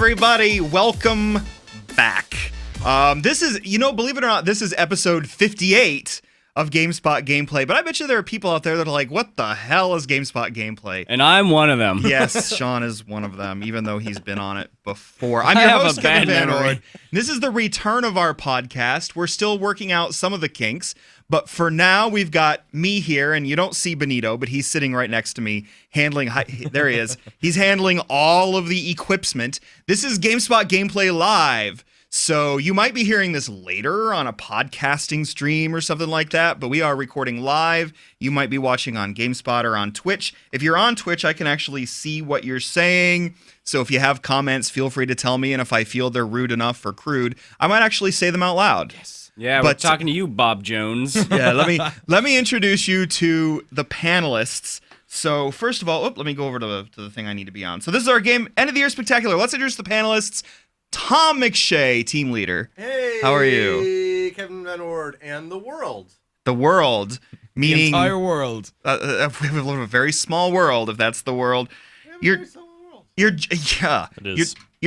everybody. Welcome back. This is, believe it or not, this is episode 58 of GameSpot Gameplay. But I bet you there are people out there that are like, what the hell is GameSpot Gameplay? And I'm one of them. Yes, Sean is one of them, even though he's been on it before. I'm your host, Kevin Van Ord. This is the return of our podcast. We're still working out some of the kinks. But for now, we've got me here, and you don't see Benito, but he's sitting right next to me, handling, there he is. He's handling all of the equipment. This is GameSpot Gameplay Live. So you might be hearing this later on a podcasting stream or something like that, but we are recording live. You might be watching on GameSpot or on Twitch. If you're on Twitch, I can actually see what you're saying. So if you have comments, feel free to tell me, and if I feel they're rude enough or crude, I might actually say them out loud. Yes. Yeah, we're talking to you, Bob Jones. Yeah, let me introduce you to the panelists. So first of all, let me go over to the thing I need to be on. So this is our game end of the year spectacular. Let's introduce the panelists. Tom McShay, team leader. Hey, how are you? Kevin Van Ord and the world. The world, meaning the entire world. We have a very small world, if that's the world. You're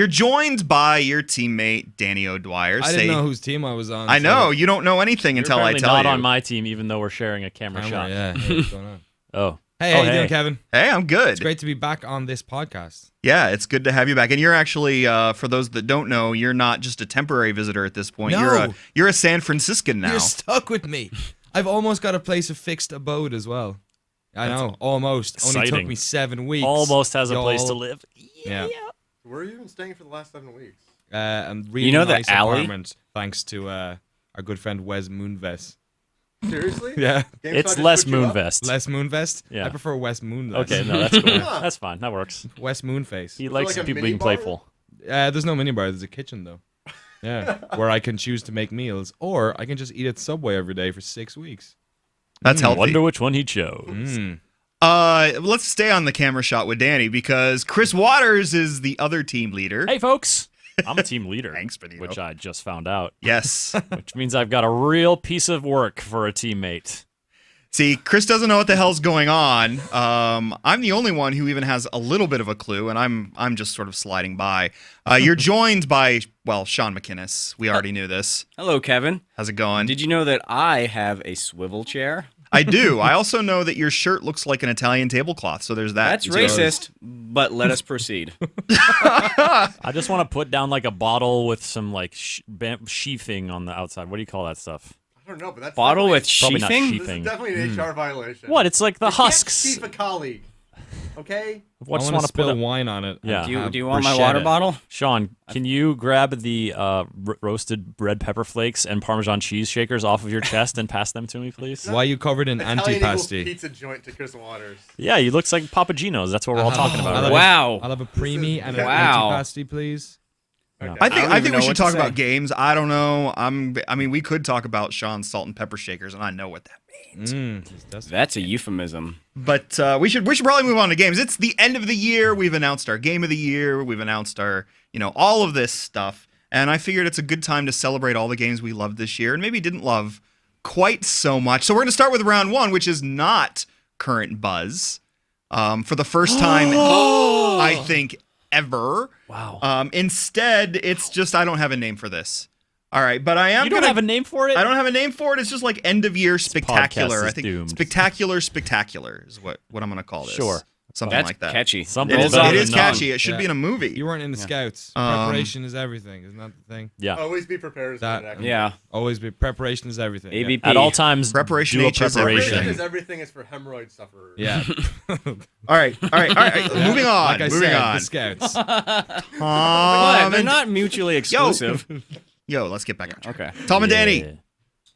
joined by your teammate Danny O'Dwyer. I didn't know whose team I was on. I know you don't know anything until I tell you. Not on my team, even though we're sharing a camera shot. Yeah. Hey, what's going on? Oh. Hey, how you doing, Kevin? Hey, I'm good. It's great to be back on this podcast. Yeah, it's good to have you back. And you're actually, for those that don't know, you're not just a temporary visitor at this point. No. You're a San Franciscan now. You're stuck with me. I've almost got a place of fixed abode as well. I know, almost. Exciting. Only took me 7 weeks. Almost has a place to live. Yeah. Where have you been staying for the last 7 weeks? A really nice apartment, thanks to our good friend Wes Moonves. Seriously? Yeah. It's Les Moonvest. Les Moonvest? Yeah. I prefer Wes Moonves. Okay, no, that's cool. That's fine. That works. Wes Moonface. He likes like a people mini being bar? playful. There's no minibar. There's a kitchen, though. Yeah. Where I can choose to make meals, or I can just eat at Subway every day for 6 weeks. That's healthy. Wonder which one he chose. Let's stay on the camera shot with Danny because Chris Waters is the other team leader. Hey, folks. I'm a team leader. Thanks, Benito. Which I just found out. Yes. Which means I've got a real piece of work for a teammate. See, Chris doesn't know what the hell's going on. I'm the only one who even has a little bit of a clue, and I'm just sort of sliding by. You're joined by, Sean McInnes. We already knew this. Hello, Kevin. How's it going? Did you know that I have a swivel chair? I do. I also know that your shirt looks like an Italian tablecloth, so there's that. That's racist, but let us proceed. I just want to put down like a bottle with some like sheathing on the outside. What do you call that stuff? I don't know, but that's Bottle with Probably not sheathing? This sheathing. is definitely an HR violation. What? It's like the You can't husks. sheath a colleague. Okay? I want to spill wine on it. Yeah. Do you want my water bottle? Sean, can you grab the roasted red pepper flakes and Parmesan cheese shakers off of your chest and pass them to me, please? Why are you covered in Italian Eagles antipasti? pizza joint to Chris Waters. Yeah, he looks like Papa Gino's. That's what we're all talking about. right? Wow. I'll have a preemie and an Wow. antipasti, please. Okay. I think even we know should what to talk say. about games. I don't know. I mean, we could talk about Sean's salt and pepper shakers, and I know what that means. That's a euphemism. But we should probably move on to games. It's the end of the year. We've announced our game of the year. We've announced our, all of this stuff. And I figured it's a good time to celebrate all the games we loved this year and maybe didn't love quite so much. So we're going to start with round one, which is not current buzz. For the first time, I think, ever. Wow. Instead, it's just I don't have a name for this. All right, but I am. You don't have a name for it? I don't have a name for it. It's just like end of year spectacular. podcast is I think doomed. spectacular is what I'm going to call this. Sure. Something That's like that. catchy. Something It is, better it is than none. catchy. It should be in a movie. You weren't in the Scouts. Preparation is everything. Isn't that the thing? Yeah. Always be prepared. Yeah. Always be. Preparation is everything. ABP. At all times, Preparation do a H is preparation. Preparation is everything is for hemorrhoid sufferers. Yeah. All right. Moving on. Like I moving said, on. the Scouts. But they're not mutually exclusive. Yo, let's get back on track. Okay. Tom and Yeah. Danny.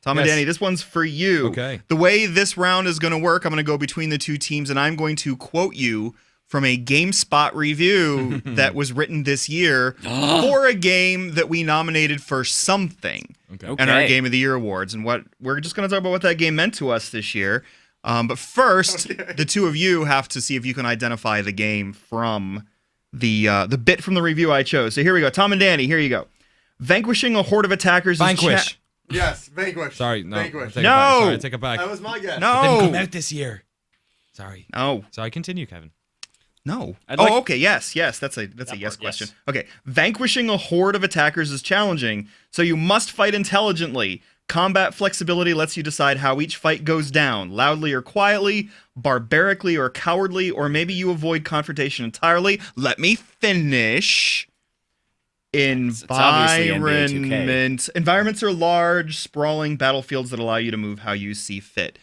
Tom and Yes. Danny, this one's for you. Okay. The way this round is going to work, I'm going to go between the two teams, and I'm going to quote you from a GameSpot review that was written this year for a game that we nominated for something Okay. in our Game of the Year awards. And what we're just going to talk about what that game meant to us this year. But first, the two of you have to see if you can identify the game from the bit from the review I chose. So here we go. Tom and Danny, here you go. Vanquishing a horde of attackers. Vanquish. Yes, Vanquish. Sorry, no. Vanquish. I take it No. back. Sorry, I take it back. That was my guess. No. Didn't come out this year. Sorry. No. Sorry, continue, Kevin. No. like- Okay. Yes. That's a yes part, question. yes. Okay. Vanquishing a horde of attackers is challenging, so you must fight intelligently. Combat flexibility lets you decide how each fight goes down, loudly or quietly, barbarically or cowardly, or maybe you avoid confrontation entirely. Let me finish. obviously NBA 2K. Environments are large, sprawling battlefields that allow you to move how you see fit.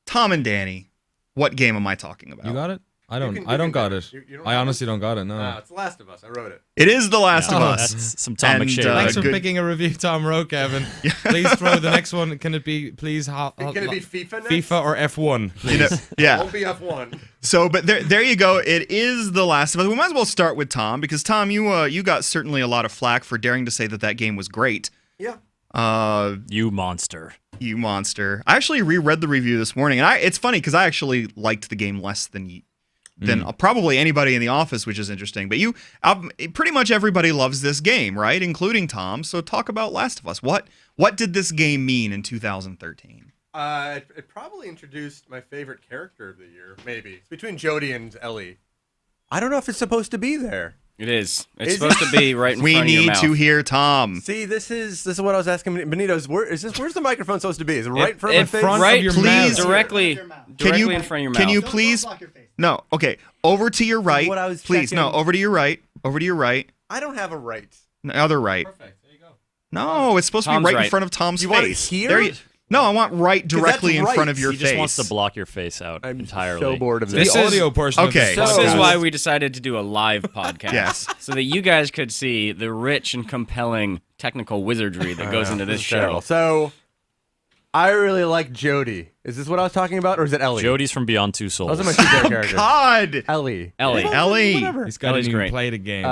Tom and Danny, what game am I talking about? You got it? I You don't. can- I you don't can got do it. it. You don't I have honestly don't got it. No. It's The Last of Us. I wrote it. It is The Last of Yeah. Us. That's some Tom And, McShay. Thanks for good- picking a review, Tom Rowe, Kevin. Please throw the next one. Can it be, please? Can it be FIFA next? FIFA or F1? You know, yeah. Won't be F1. So, but there you go. It is The Last of Us. We might as well start with Tom because Tom, you got certainly a lot of flack for daring to say that game was great. Yeah. You monster. You monster. I actually reread the review this morning, and it's funny because I actually liked the game less than probably anybody in the office, which is interesting. But pretty much everybody loves this game, right? Including Tom. So talk about Last of Us. What did this game mean in 2013? It probably introduced my favorite character of the year. Maybe it's between Jodie and Ellie. I don't know if it's supposed to be there. It is. It's Is supposed to be right in We front of your need mouth. to hear Tom. See, this is what I was asking Benito's. Where's the microphone supposed to be? Is it right in front of in my face? front right, of your please. mouth. directly Can you in front of your mouth. Can you please? No. Okay. Over to your right. what I was Please. No. checking. Over to your right. Over to your right. I don't have a right. No, other right. Perfect. There you go. No, it's supposed to be Tom's right in right. front of Tom's You want it face. here? There you- No, I want right directly in right. front of your He face. just wants to block your face out I'm entirely. so bored of The this. This is- audio portion. Okay. Of this This So- is podcast. why we decided to do a live podcast. Yes. So that you guys could see the rich and compelling technical wizardry that goes into this show. Terrible. So, I really like Jodie. Is this what I was talking about, or is it Ellie? Jodie's from Beyond Two Souls. Those are my two favorite characters. God. Ellie. Ellie. Ellie. Whatever. He's got to Ellie's even great. play the game.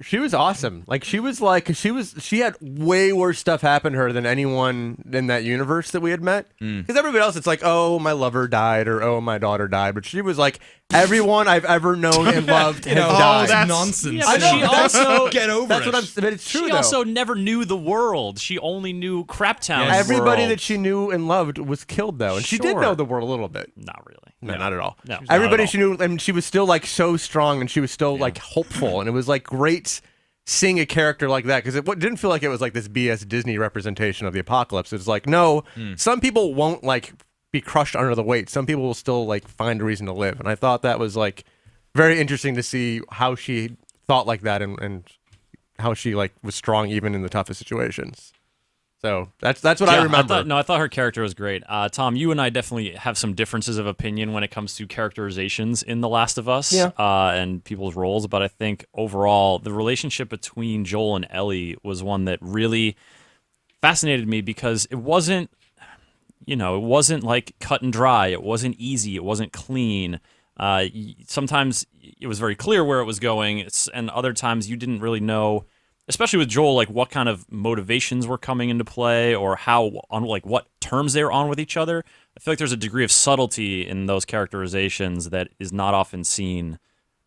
She was awesome. She had way worse stuff happen to her than anyone in that universe that we had met. Because everybody else, it's like, oh, my lover died, or oh, my daughter died. But she was like, everyone I've ever known and loved has died. that's nonsense. Yeah, I but know, she that's- also Get over That's it. what I'm. But it's true she though. also never knew the world. She only knew Craptown. Yes. Everybody world. that she knew and loved was killed though, and she did Sure. know the world a little bit. Not really. No, not at all. No, not Everybody at all. she knew, and she was still like so strong, and she was still like hopeful, and it was like great seeing a character like that because it didn't feel like it was like this BS Disney representation of the apocalypse. It's like no, some people won't like be crushed under the weight. Some people will still like find a reason to live, and I thought that was like very interesting to see how she thought like that and how she like was strong even in the toughest situations. So that's what I Yeah, remember. I thought her character was great. Tom, you and I definitely have some differences of opinion when it comes to characterizations in The Last of Us and people's roles. But I think overall, the relationship between Joel and Ellie was one that really fascinated me because it wasn't like cut and dry. It wasn't easy. It wasn't clean. Sometimes it was very clear where it was going, and other times you didn't really know. Especially with Joel, like what kind of motivations were coming into play, or what terms they were on with each other. I feel like there's a degree of subtlety in those characterizations that is not often seen.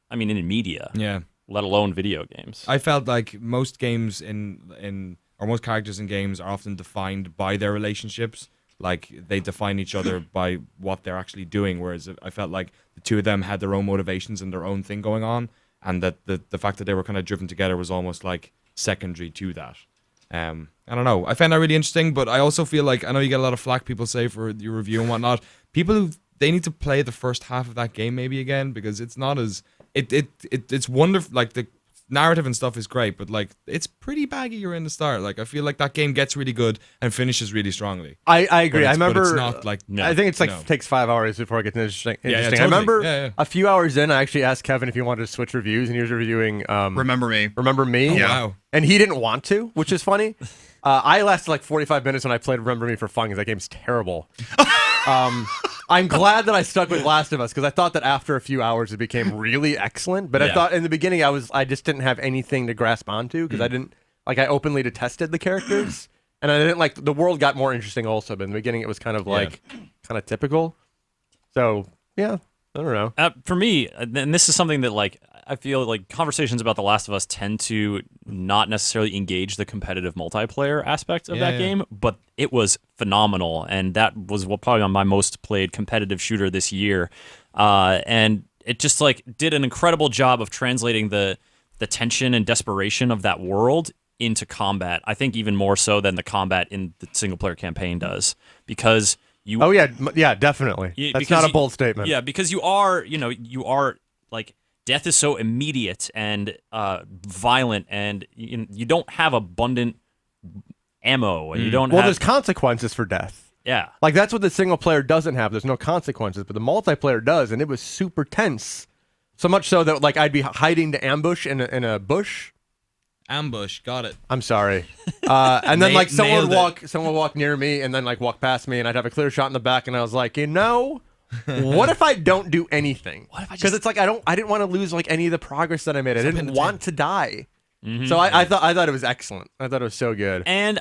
I mean, in media, yeah. let alone video games. I felt like most games or most characters in games are often defined by their relationships. Like they define each other by what they're actually doing. Whereas I felt like the two of them had their own motivations and their own thing going on, and that the fact that they were kind of driven together was almost like secondary to that. I don't know. I found that really interesting, but I also feel like I know you get a lot of flack people say for your review and whatnot. People they need to play the first half of that game maybe again because it's not as it's wonderful. Like the narrative and stuff is great, but like it's pretty baggier in the start. Like I feel like that game gets really good and finishes really strongly. I agree. I But remember. it's not like I think it's like no. takes 5 hours before it gets interesting. yeah, I totally. remember Yeah. a few hours in, I actually asked Kevin if he wanted to switch reviews, and he was reviewing Remember me. Remember Me. Yeah. Wow. And he didn't want to, which is funny. I lasted like 45 minutes when I played Remember Me for fun because that game's terrible. I'm glad that I stuck with Last of Us because I thought that after a few hours it became really excellent. But I thought in the beginning I just didn't have anything to grasp onto because I openly detested the characters. And I didn't like the world got more interesting also, but in the beginning it was kind of like kind of typical. So yeah, I don't know. For me, and this is something that like I feel like conversations about The Last of Us tend to not necessarily engage the competitive multiplayer aspect of that game, but it was phenomenal, and that was probably on my most played competitive shooter this year. And it just like did an incredible job of translating the tension and desperation of that world into combat. I think even more so than the combat in the single player campaign does, because you. Oh yeah, definitely. That's not a bold statement. Yeah, because you are like death is so immediate and violent, and you don't have abundant ammo, and you don't. Well, there's consequences for death. Yeah. Like, that's what the single player doesn't have. There's no consequences, but the multiplayer does, and it was super tense. So much so that, like, I'd be hiding to ambush in a bush. Ambush, got it. I'm sorry. And then, like, someone Nailed would walk near me and then, like, walk past me, and I'd have a clear shot in the back, and I was like, what if I don't do anything? Because it's like, I didn't want to lose, like, any of the progress that I made. I didn't want to die. Mm-hmm. So I thought it was excellent. I thought it was so good. And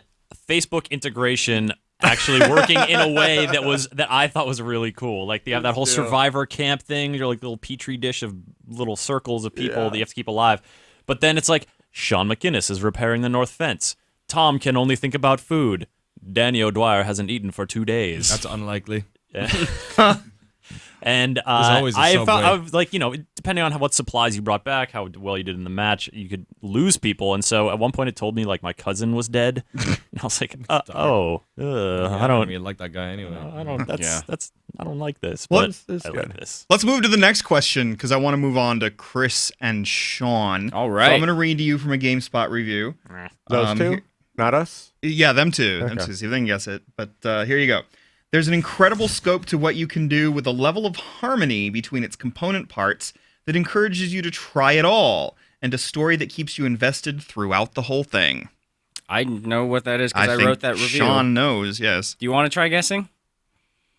Facebook integration actually working in a way that I thought was really cool. Like, they have that whole survivor camp thing. You're like a little petri dish of little circles of people that you have to keep alive. But then it's like, Sean McInnes is repairing the north fence. Tom can only think about food. Danny O'Dwyer hasn't eaten for 2 days. That's unlikely. Yeah. And I was like, depending on what supplies you brought back, how well you did in the match, you could lose people. And so at one point it told me like my cousin was dead. And I was like, I don't really like that guy anyway. I don't like this, but I like this. Let's move to the next question, because I want to move on to Chris and Sean. All right. So I'm going to read to you from a GameSpot review. Those two? Not us? Yeah, them two. Okay. Them two. See if they can guess it. But here you go. There's an incredible scope to what you can do with a level of harmony between its component parts that encourages you to try it all, and a story that keeps you invested throughout the whole thing. I know what that is because I wrote that review. Sean knows, yes. Do you want to try guessing?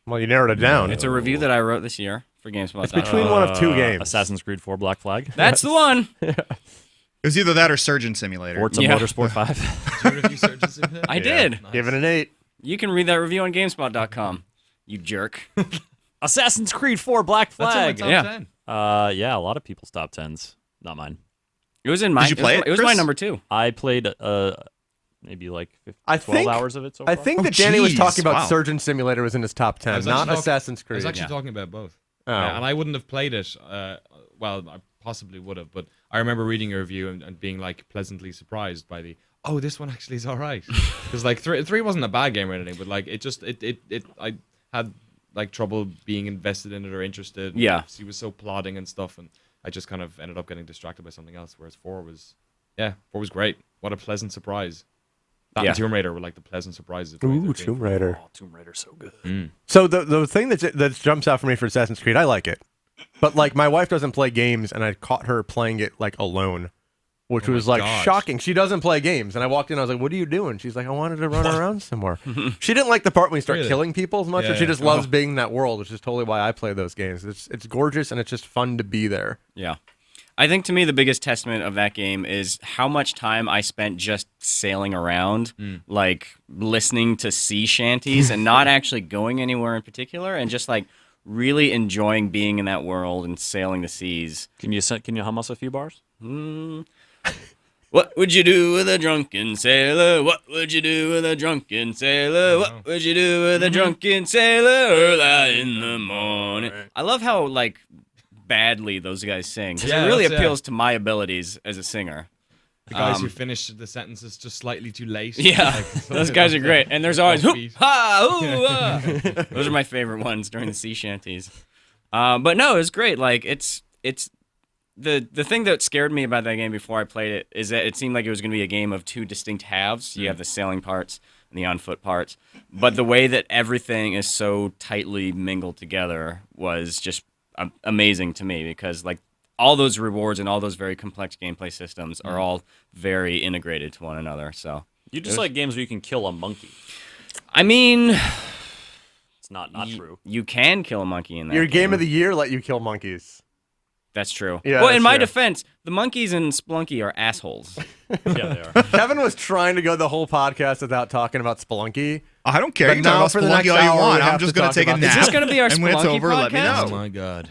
Well, you narrowed it down. It's a review that I wrote this year for GameSpot. It's between one of two games. Assassin's Creed 4 Black Flag. That's the one. It was either that or Surgeon Simulator. Forza Motorsport 5. I did. Nice. Give it an 8. You can read that review on GameSpot.com. You jerk. Assassin's Creed 4 Black Flag. That's in my top 10. Yeah, a lot of people's top 10s. Not mine. It was in my. Did you play it, It was my Chris? number 2. I played maybe like 12 hours of it so far. I think that Danny was geez, talking about wow. Surgeon Simulator was in his top 10, not Assassin's I Creed. was actually talking about both. Oh. And I wouldn't have played it. Well, I possibly would have, but I remember reading a review and being like pleasantly surprised by this one actually is all right. Because like 3 wasn't a bad game or anything, but like I had like trouble being invested in it or interested. Yeah. He was so plodding and stuff, and I just kind of ended up getting distracted by something else. Whereas 4 was great. What a pleasant surprise. That and Tomb Raider were like the pleasant surprises. Ooh, Tomb Raider. Oh, Tomb Raider's so good. So the thing that jumps out for me for Assassin's Creed, I like it. But like my wife doesn't play games, and I caught her playing it like alone, which was like shocking. She doesn't play games, and I walked in, I was like, "What are you doing?" She's like, "I wanted to run around some more." She didn't like the part when you start killing people as much, or she just loves being in that world, which is totally why I play those games. It's gorgeous, and it's just fun to be there. Yeah. I think to me the biggest testament of that game is how much time I spent just sailing around, like listening to sea shanties and not actually going anywhere in particular, and just like really enjoying being in that world and sailing the seas. Can you hum us a few bars? What would you do with a drunken sailor? What would you do with a drunken sailor? What would you do with a drunken sailor early in the morning? I love how like badly those guys sing, because it really appeals to my abilities as a singer. The guys who finish the sentences just slightly too late. Yeah, Like, those guys are great, and there's always Offbeat. Those are my favorite ones during the sea shanties. But no, it's great. Like it's the thing that scared me about that game before I played it is that it seemed like it was going to be a game of 2 distinct halves. You have the sailing parts and the on foot parts, but the way that everything is so tightly mingled together was just amazing to me, because like all those rewards and all those very complex gameplay systems are all very integrated to one another. So You just like games where you can kill a monkey. I mean, It's not true. you can kill a monkey in that. Your game of the year let you kill monkeys. That's true. Yeah, well, in that's my true. defense, the monkeys in Spelunky are assholes. Yeah, they are. Kevin was trying to go the whole podcast without talking about Spelunky. I don't care. But You can now talk for the about Spelunky next all you hour, want. we I'm have just to going to talk take a about nap. Is this going to be our And when it's Spelunky over, let me podcast? Oh know. my god.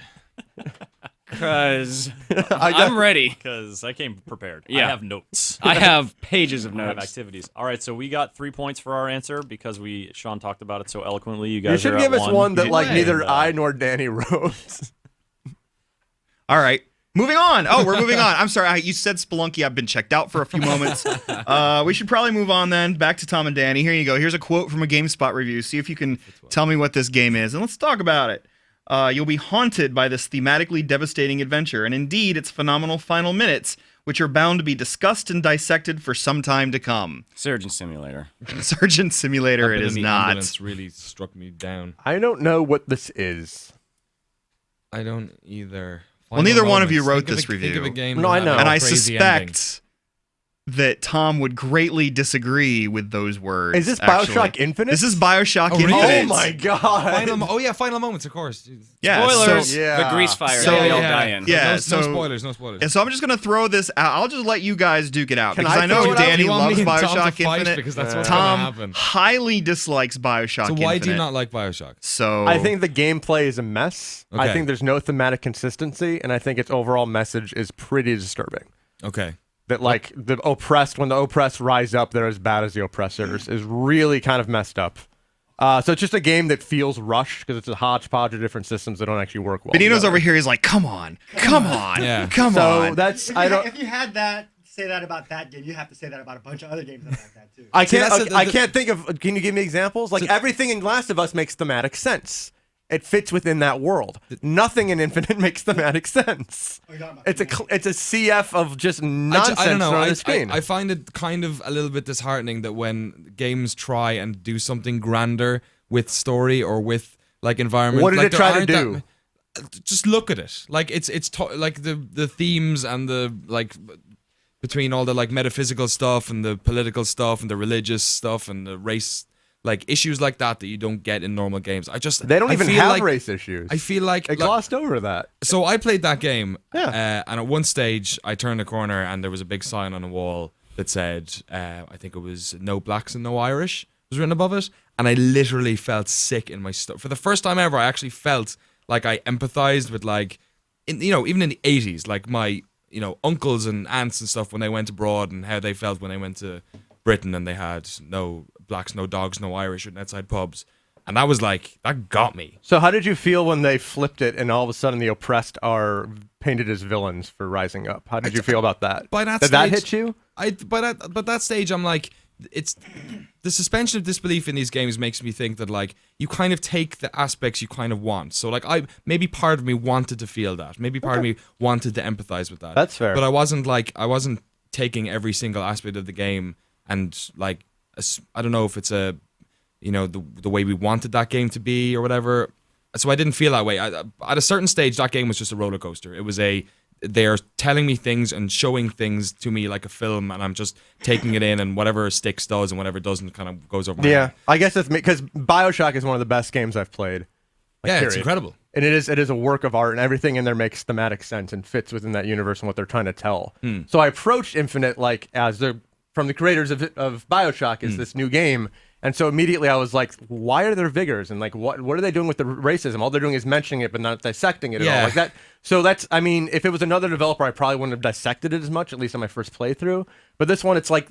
Because I'm ready. Because I came prepared. Yeah. I have notes. I have pages of I have notes. activities. All right, so we got 3 points for our answer because Sean talked about it so eloquently. You You guys should are give at us one that like And, neither I nor Danny wrote. All right. Moving on. Oh, we're moving on. I'm sorry. You said Spelunky. I've been checked out for a few moments. We should probably move on then. Back to Tom and Danny. Here you go. Here's a quote from a GameSpot review. See if you can tell me what this game is, and let's talk about it. You'll be haunted by this thematically devastating adventure, and indeed its phenomenal final minutes, which are bound to be discussed and dissected for some time to come. Surgeon Simulator. Surgeon Simulator, it is not. Ambulance really struck me down. I don't know what this is. I don't either. Well, neither one of you wrote this review. Think of a game No, I know. And I crazy suspect that Tom would greatly disagree with those words. Is this actually. BioShock Infinite? This is BioShock really? Infinite. Oh my god! Final moments, of course. Yeah, Spoilers. so- Yeah. The grease fire. So- they all die in. Yeah, no so- spoilers. No spoilers. And so I'm just going to throw this out. I'll just let you guys duke it out. Can because I I know throw it out? Danny You want loves me and Tom to BioShock fight? Infinite. Because that's what's Tom gonna happen. highly dislikes BioShock So Infinite. why do you not like BioShock? So I think the gameplay is a mess. I Okay. think there's no thematic consistency, and I think its overall message is pretty disturbing. Okay. That like when the oppressed rise up, they're as bad as the oppressors is really kind of messed up. So it's just a game that feels rushed because it's a hodgepodge of different systems that don't actually work well. Benito's together. over here. He's like, come on. Yeah. Come So on. that's If you had that, say that about that game, you have to say that about a bunch of other games that are like that too. I See, can't. that's I can't think of. Can you give me examples? Like everything in Last of Us makes thematic sense. It fits within that world. Nothing in Infinite makes thematic sense. Oh, you're talking about It's a CF of just nonsense I don't know. on I, the screen. I find it kind of a little bit disheartening that when games try and do something grander with story or with like environment. What did like, it there try to aren't do? Just look at it. Like like the themes and the like between all the like metaphysical stuff and the political stuff and the religious stuff and the race. Like issues like that you don't get in normal games. They don't even feel have like, race issues. I feel like It glossed over that. so I played that game, Yeah. and at one stage I turned a corner and there was a big sign on a wall that said, I think it was "No blacks and no Irish" was written above it, and I literally felt sick in my stomach. For the first time ever, I actually felt like I empathized with like, even in the 80s, like my uncles and aunts and stuff when they went abroad and how they felt when they went to Britain and they had no blacks, no dogs, no Irish written outside pubs. And that was like, that got me. So how did you feel when they flipped it and all of a sudden the oppressed are painted as villains for rising up? How did you feel about that? By that Did that stage- hit you? But that stage, I'm like, it's the suspension of disbelief in these games makes me think that like you kind of take the aspects you kind of want. So like maybe part of me wanted to feel that. Maybe part of me wanted to empathize with that. That's fair. But I wasn't taking every single aspect of the game and like I don't know if it's the way we wanted that game to be or whatever. So I didn't feel that way. At a certain stage, that game was just a roller coaster. It was they're telling me things and showing things to me like a film, and I'm just taking it in, and whatever sticks does, and whatever doesn't kind of goes over my Yeah, head. I guess that's because BioShock is one of the best games I've played. Yeah, it's period. incredible. And it is a work of art, and everything in there makes thematic sense and fits within that universe and what they're trying to tell. So I approached Infinite like as from the creators of BioShock is this new game. And so immediately I was like, why are there vigors? And like, what are they doing with the racism? All they're doing is mentioning it, but not dissecting it at all. Like that. So I mean, if it was another developer, I probably wouldn't have dissected it as much, at least on my first playthrough. But this one, it's like,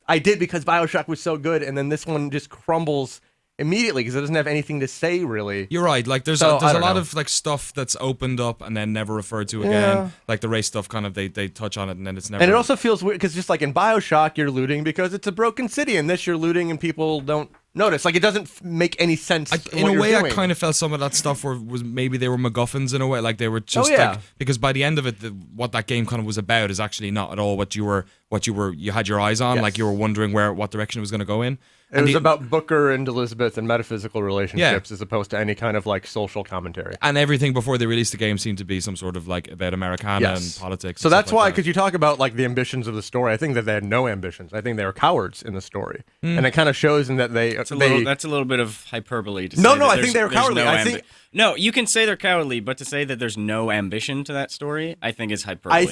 I did because BioShock was so good. And then this one just crumbles immediately because it doesn't have anything to say really. You're right. Like there's So, a I don't lot know. of like stuff that's opened up and then never referred to again. Yeah. Like the race stuff, kind of they touch on it and then it's never. And it also feels weird because just like in BioShock, you're looting because it's a broken city. And this, you're looting and people don't notice. Like it doesn't make any sense. in a way, I kind of felt some of that stuff was maybe they were MacGuffins in a way, like they were just yeah. like, because by the end of it, what that game kind of was about is actually not at all what you had your eyes on, Yes. like you were wondering what direction it was going to go in. It was about Booker and Elizabeth and metaphysical relationships Yeah. as opposed to any kind of like social commentary. And everything before they released the game seemed to be some sort of like about Americana Yes. and politics. So and that's stuff like why, that. because you talk about like the ambitions of the story, I think that they had no ambitions. I think they were cowards in the story, and it kind of shows in that That's a little bit of hyperbole. To No, say no, that I think they were there's cowardly. no I think- no, you can say they're cowardly, but to say that there's no ambition to that story, I think is hyperbole. I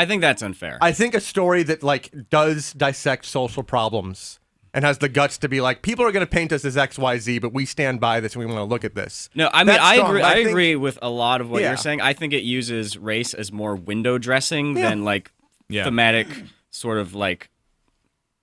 think that's unfair. I think a story that like does dissect social problems and has the guts to be like, people are going to paint us as XYZ, but we stand by this and we want to look at this. No, I mean That's I strong. agree. I I think- agree with a lot of what Yeah. you're saying. I think it uses race as more window dressing Yeah. than like Yeah. thematic sort of like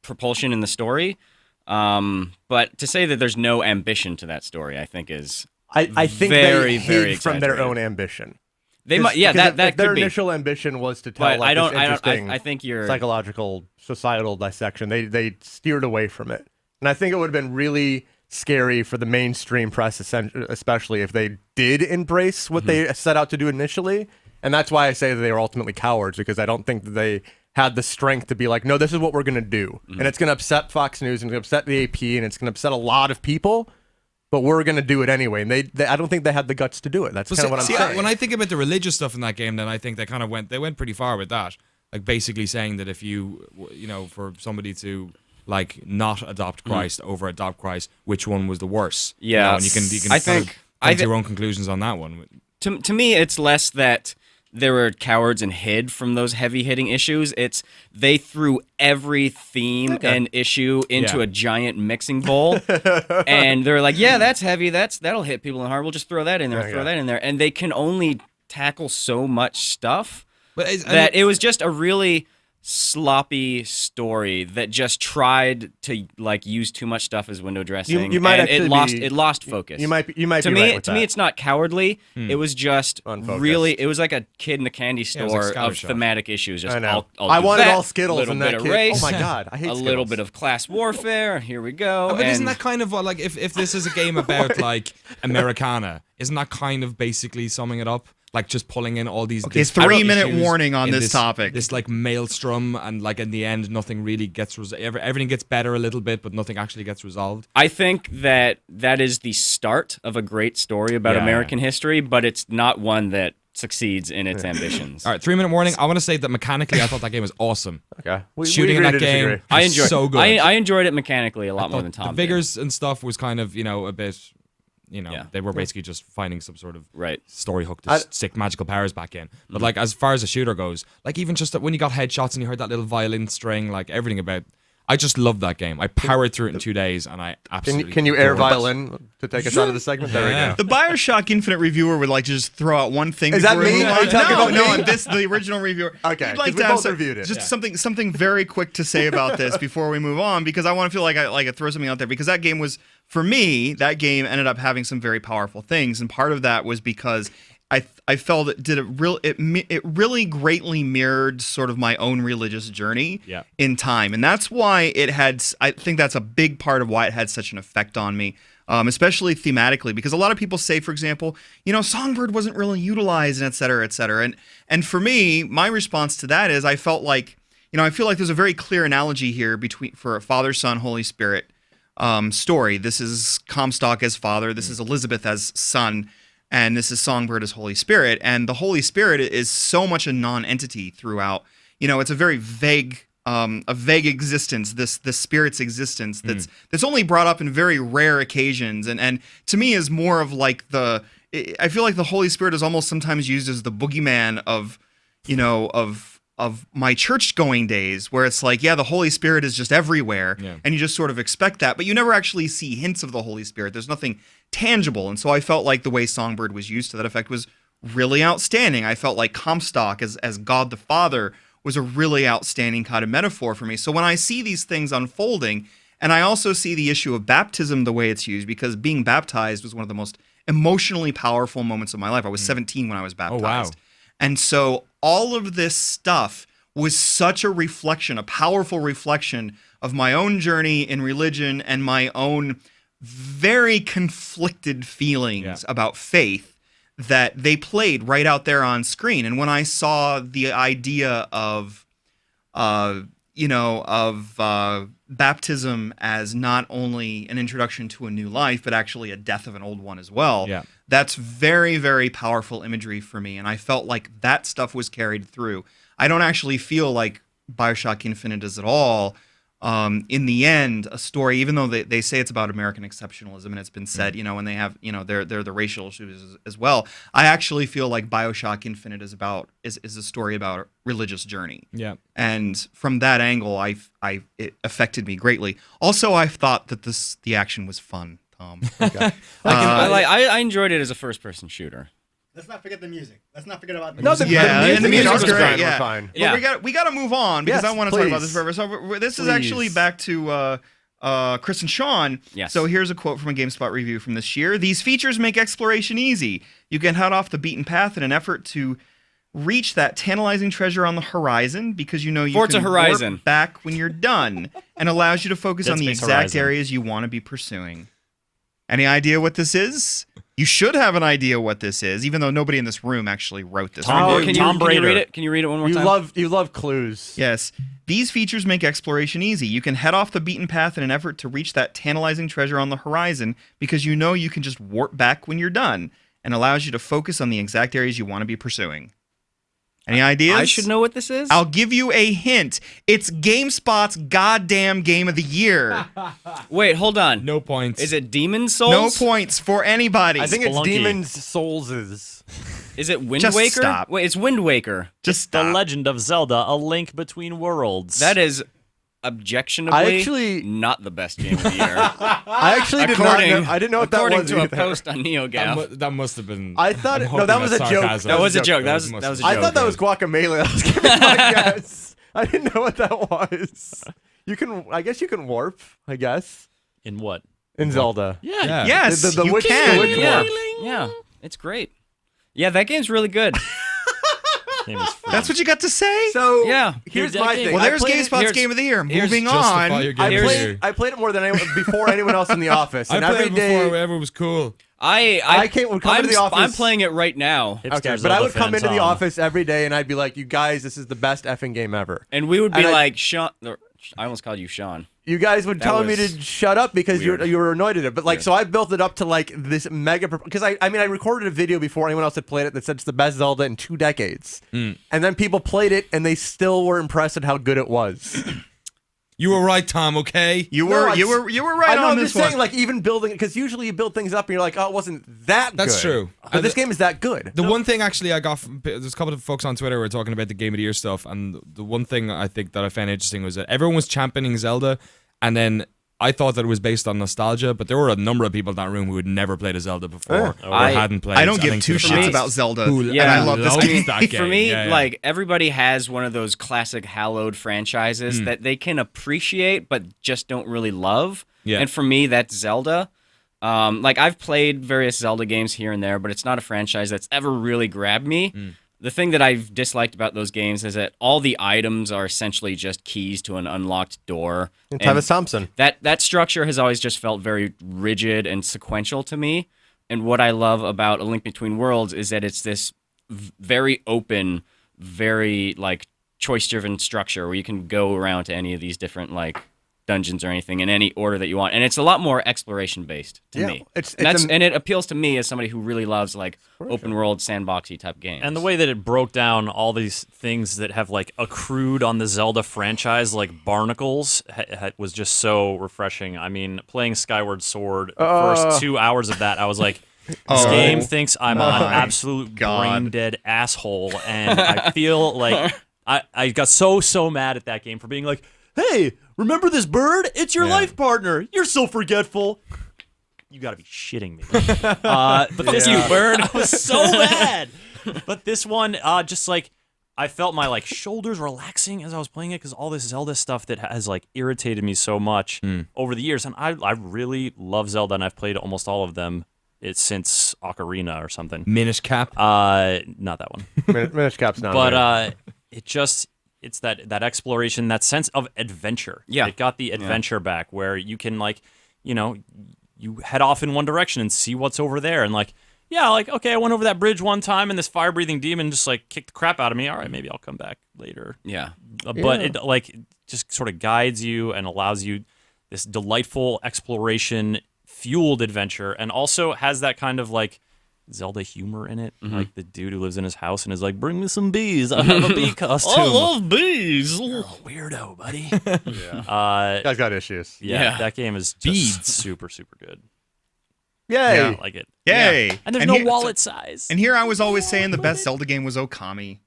propulsion in the story. But to say that there's no ambition to that story, I think is I think very, they very hid from their exaggerated. own ambition. They might, yeah, Because that if their could be. initial ambition was to tell But like, I don't. this interesting I think you're. psychological, societal dissection. They steered away from it, and I think it would have been really scary for the mainstream press, especially if they did embrace what they set out to do initially. And that's why I say that they were ultimately cowards, because I don't think that they had the strength to be like, no, this is what we're going to do, and it's going to upset Fox News and it's going to upset the AP and it's going to upset a lot of people. But we're going to do it anyway. And they I don't think they had the guts to do it. That's kind of what I'm saying. When I think about the religious stuff in that game, then I think they went pretty far with that. Like basically saying that if you know, for somebody to like not adopt Christ over adopt Christ, which one was the worse? Yeah. You know, and you can I kind think- of come to your own conclusions on that one. To me, it's less that there were cowards and hid from those heavy-hitting issues. It's they threw every theme and issue into a giant mixing bowl, and they're like, "Yeah, that's heavy. That'll hit people in the heart. We'll just throw that in there, throw that in there." And they can only tackle so much stuff that it was just a really sloppy story that just tried to like use too much stuff as window dressing. You might and actually it lost focus. You might to be me right with to that. me it's not cowardly. It was just Unfocused. really, it was like a kid in a candy it was like store of scattershot. thematic issues. Just I know. I'll I do wanted that, all Skittles little in bit that of kid. race, Oh my God, I hate a Skittles. little bit of class warfare. Here we go. But isn't And- that kind of what, like, if this is a game about like Americana, isn't that kind of basically summing it up? Like just pulling in all these. Okay, these 3-minute issues warning on in this topic. This like maelstrom, and like in the end, nothing really gets everything gets better a little bit, but nothing actually gets resolved. I think that is the start of a great story about Yeah. American history, but it's not one that succeeds in its ambitions. All right, 3-minute warning. I want to say that mechanically, I thought that game was awesome. Okay. Shooting in agree that to disagree. game, I was enjoyed. so good. I enjoyed it mechanically a lot more than Tom. The did. vigors and stuff was kind of, a bit, Yeah. they were basically just finding some sort of Right. story hook to stick magical powers back in. But like as far as a shooter goes, like even just that when you got headshots and you heard that little violin string, like everything about, I just loved that game. I powered through it in 2 days, and I absolutely. Can you air adored it. violin to take us out of the segment? There we go. The BioShock Infinite reviewer would like to just throw out one thing. Is that before we me? move Are you on. talking about no, me? the original reviewer. Okay, We'd like 'cause to we have both reviewed it. just something very quick to say about this before we move on, because I want to feel like I throw something out there, because that game was, for me, that game ended up having some very powerful things, and part of that was because I felt it really greatly mirrored sort of my own religious journey in time, and that's why I think that's a big part of why it had such an effect on me, especially thematically, because a lot of people say, for example, Songbird wasn't really utilized, and et cetera, and for me, my response to that is I felt like, I feel like there's a very clear analogy here for a Father, Son, Holy Spirit story. This is Comstock as Father, this is Elizabeth as Son, and this is Songbird as Holy Spirit. And the Holy Spirit is so much a non-entity throughout. It's a very vague existence, this spirit's existence that's only brought up in very rare occasions. And to me is more of like I feel like the Holy Spirit is almost sometimes used as the boogeyman of my church going days, where it's like, yeah, the Holy Spirit is just everywhere, and you just sort of expect that, but you never actually see hints of the Holy Spirit. There's nothing tangible. And so I felt like the way Songbird was used to that effect was really outstanding. I felt like Comstock as God the Father was a really outstanding kind of metaphor for me. So when I see these things unfolding, and I also see the issue of baptism, the way it's used, because being baptized was one of the most emotionally powerful moments of my life. I was 17 when I was baptized. Oh, wow. And so all of this stuff was such a reflection, a powerful reflection of my own journey in religion and my own very conflicted feelings about faith, that they played right out there on screen. And when I saw the idea of baptism as not only an introduction to a new life, but actually a death of an old one as well, that's very, very powerful imagery for me. And I felt like that stuff was carried through. I don't actually feel like BioShock Infinite is at all, in the end, a story, even though they say it's about American exceptionalism, and it's been said, and they have, they're the racial issues as well. I actually feel like BioShock Infinite is a story about a religious journey. Yeah. And from that angle, it affected me greatly. Also, I thought that the action was fun, Tom. Okay. I enjoyed it as a first-person shooter. Let's not forget the music. Let's not forget about the No, music. the music was great. Fine, Yeah. we're fine. But we got to move on, because Yes, I want to talk about please. this forever. So this is actually back to Chris and Sean. Yes. So here's a quote from a GameSpot review from this year. These features make exploration easy. You can head off the beaten path in an effort to reach that tantalizing treasure on the horizon because you know you Forza can Horizon. warp back when you're done and allows you to focus Dead on the Space exact Horizon. areas you want to be pursuing. Any idea what this is? You should have an idea what this is, even though nobody in this room actually wrote this. Tom- review. Tom Can you read Raider. it? Can you read it one more You time? love clues. Yes. These features make exploration easy. You can head off the beaten path in an effort to reach that tantalizing treasure on the horizon because you know you can just warp back when you're done and allows you to focus on the exact areas you want to be pursuing. Any ideas? I should know what this is. I'll give you a hint. It's GameSpot's goddamn game of the year. Wait, hold on. No points. Is it Demon Souls? No points for anybody. I think it's Spelunky. Demon's Souls'. Is it Wind Just Waker? stop. Wait, it's Wind Waker. just The stop. Legend of Zelda: A Link Between Worlds. That is objectionably I actually- not the best game of the year. I actually did not know. I didn't know what that according was. to a either. post on NeoGaf. That must have been. I thought I'm no, that hoping was a that's joke. sarcasm. That was a joke. That Must was have a been. I joke. thought that was guacamole. That was giving my guess. I didn't know what that was. You can. I guess you can warp. I guess in what? in Zelda. Yeah. Yes, The you witch- can. the witch Yeah, warp. yeah, it's great. Yeah, that game's really good. Game is free. That's what you got to say? So Yeah. here's Dude, that my game- thing. Well, I there's played it- GameSpot's here's- game of the year. here's Moving Justify on. your game I of the played. year. I played it more than anyone before anyone else in the office. I And played every it before day. wherever was cool. I can't- would come into the office- I'm playing it right now, Hipster Okay, but Zelda I would come fan into the Tom. office every day and I'd be like, "You guys, this is the best effing game ever." and we would be And I- like, Sean. Or, I almost called you Sean. You guys would That tell me was to shut up because weird. you were annoyed at it. But like, Weird. so I built it up to like this mega because I mean I recorded a video before anyone else had played it that said it's the best Zelda in 2 decades, and then people played it and they still were impressed at how good it was. You were right, Tom. Okay. You No, were I'm you s- were you were right I know. on I'm this just saying, one. like even building because usually you build things up and you're like, oh, it wasn't that good. That's true. But And this game is that good. The one thing actually I got from, there's a couple of folks on Twitter who were talking about the Game of the Year stuff, and the one thing I think that I found interesting was that everyone was championing Zelda, and then I thought that it was based on nostalgia, but there were a number of people in that room who had never played a Zelda before or I- hadn't played. I don't give Link two to the shits Past. about Zelda, Who and I love this loved game. that game. For me, Yeah, yeah. like everybody has one of those classic hallowed franchises that they can appreciate but just don't really love. Yeah. And for me, that's Zelda. Like I've played various Zelda games here and there, but it's not a franchise that's ever really grabbed me. The thing that I've disliked about those games is that all the items are essentially just keys to an unlocked door. And Travis Thompson. that structure has always just felt very rigid and sequential to me. And what I love about A Link Between Worlds is that it's this very open, very like choice-driven structure where you can go around to any of these different like dungeons or anything in any order that you want, and it's a lot more exploration-based to Yeah, me. it's And it appeals to me as somebody who really loves like open-world sandboxy type games. And the way that it broke down all these things that have like accrued on the Zelda franchise, like barnacles, was just so refreshing. I mean, playing Skyward Sword, the first 2 hours of that, I was like, this Oh, game thinks I'm an my absolute God. brain dead asshole, and I feel like I got so mad at that game for being like, hey, remember this bird? It's your life partner. You're so forgetful. You gotta be shitting me. But this you, bird. I was so mad. But this one, just like I felt my like shoulders relaxing as I was playing it because all this Zelda stuff that has like irritated me so much over the years, and I really love Zelda, and I've played almost all of them. It's since Ocarina or something. Minish Cap. Not that one. Minish Cap's not. But it's that exploration, that sense of adventure. Yeah. It got the adventure back where you can like, you head off in one direction and see what's over there, and like, yeah, like, okay, I went over that bridge one time and this fire-breathing demon just like kicked the crap out of me. All right, maybe I'll come back later. yeah. But it like just sort of guides you and allows you this delightful exploration fueled adventure, and also has that kind of like Zelda humor in it. Like the dude who lives in his house and is like, bring me some bees. I have a bee costume. bees. Oh, weirdo, buddy. Guy's got issues. Yeah, that game is just Beads. super good. Yay! Yeah. I like it. Yay! And there's no here- wallet size. And here I was always saying the best Zelda game was Okami,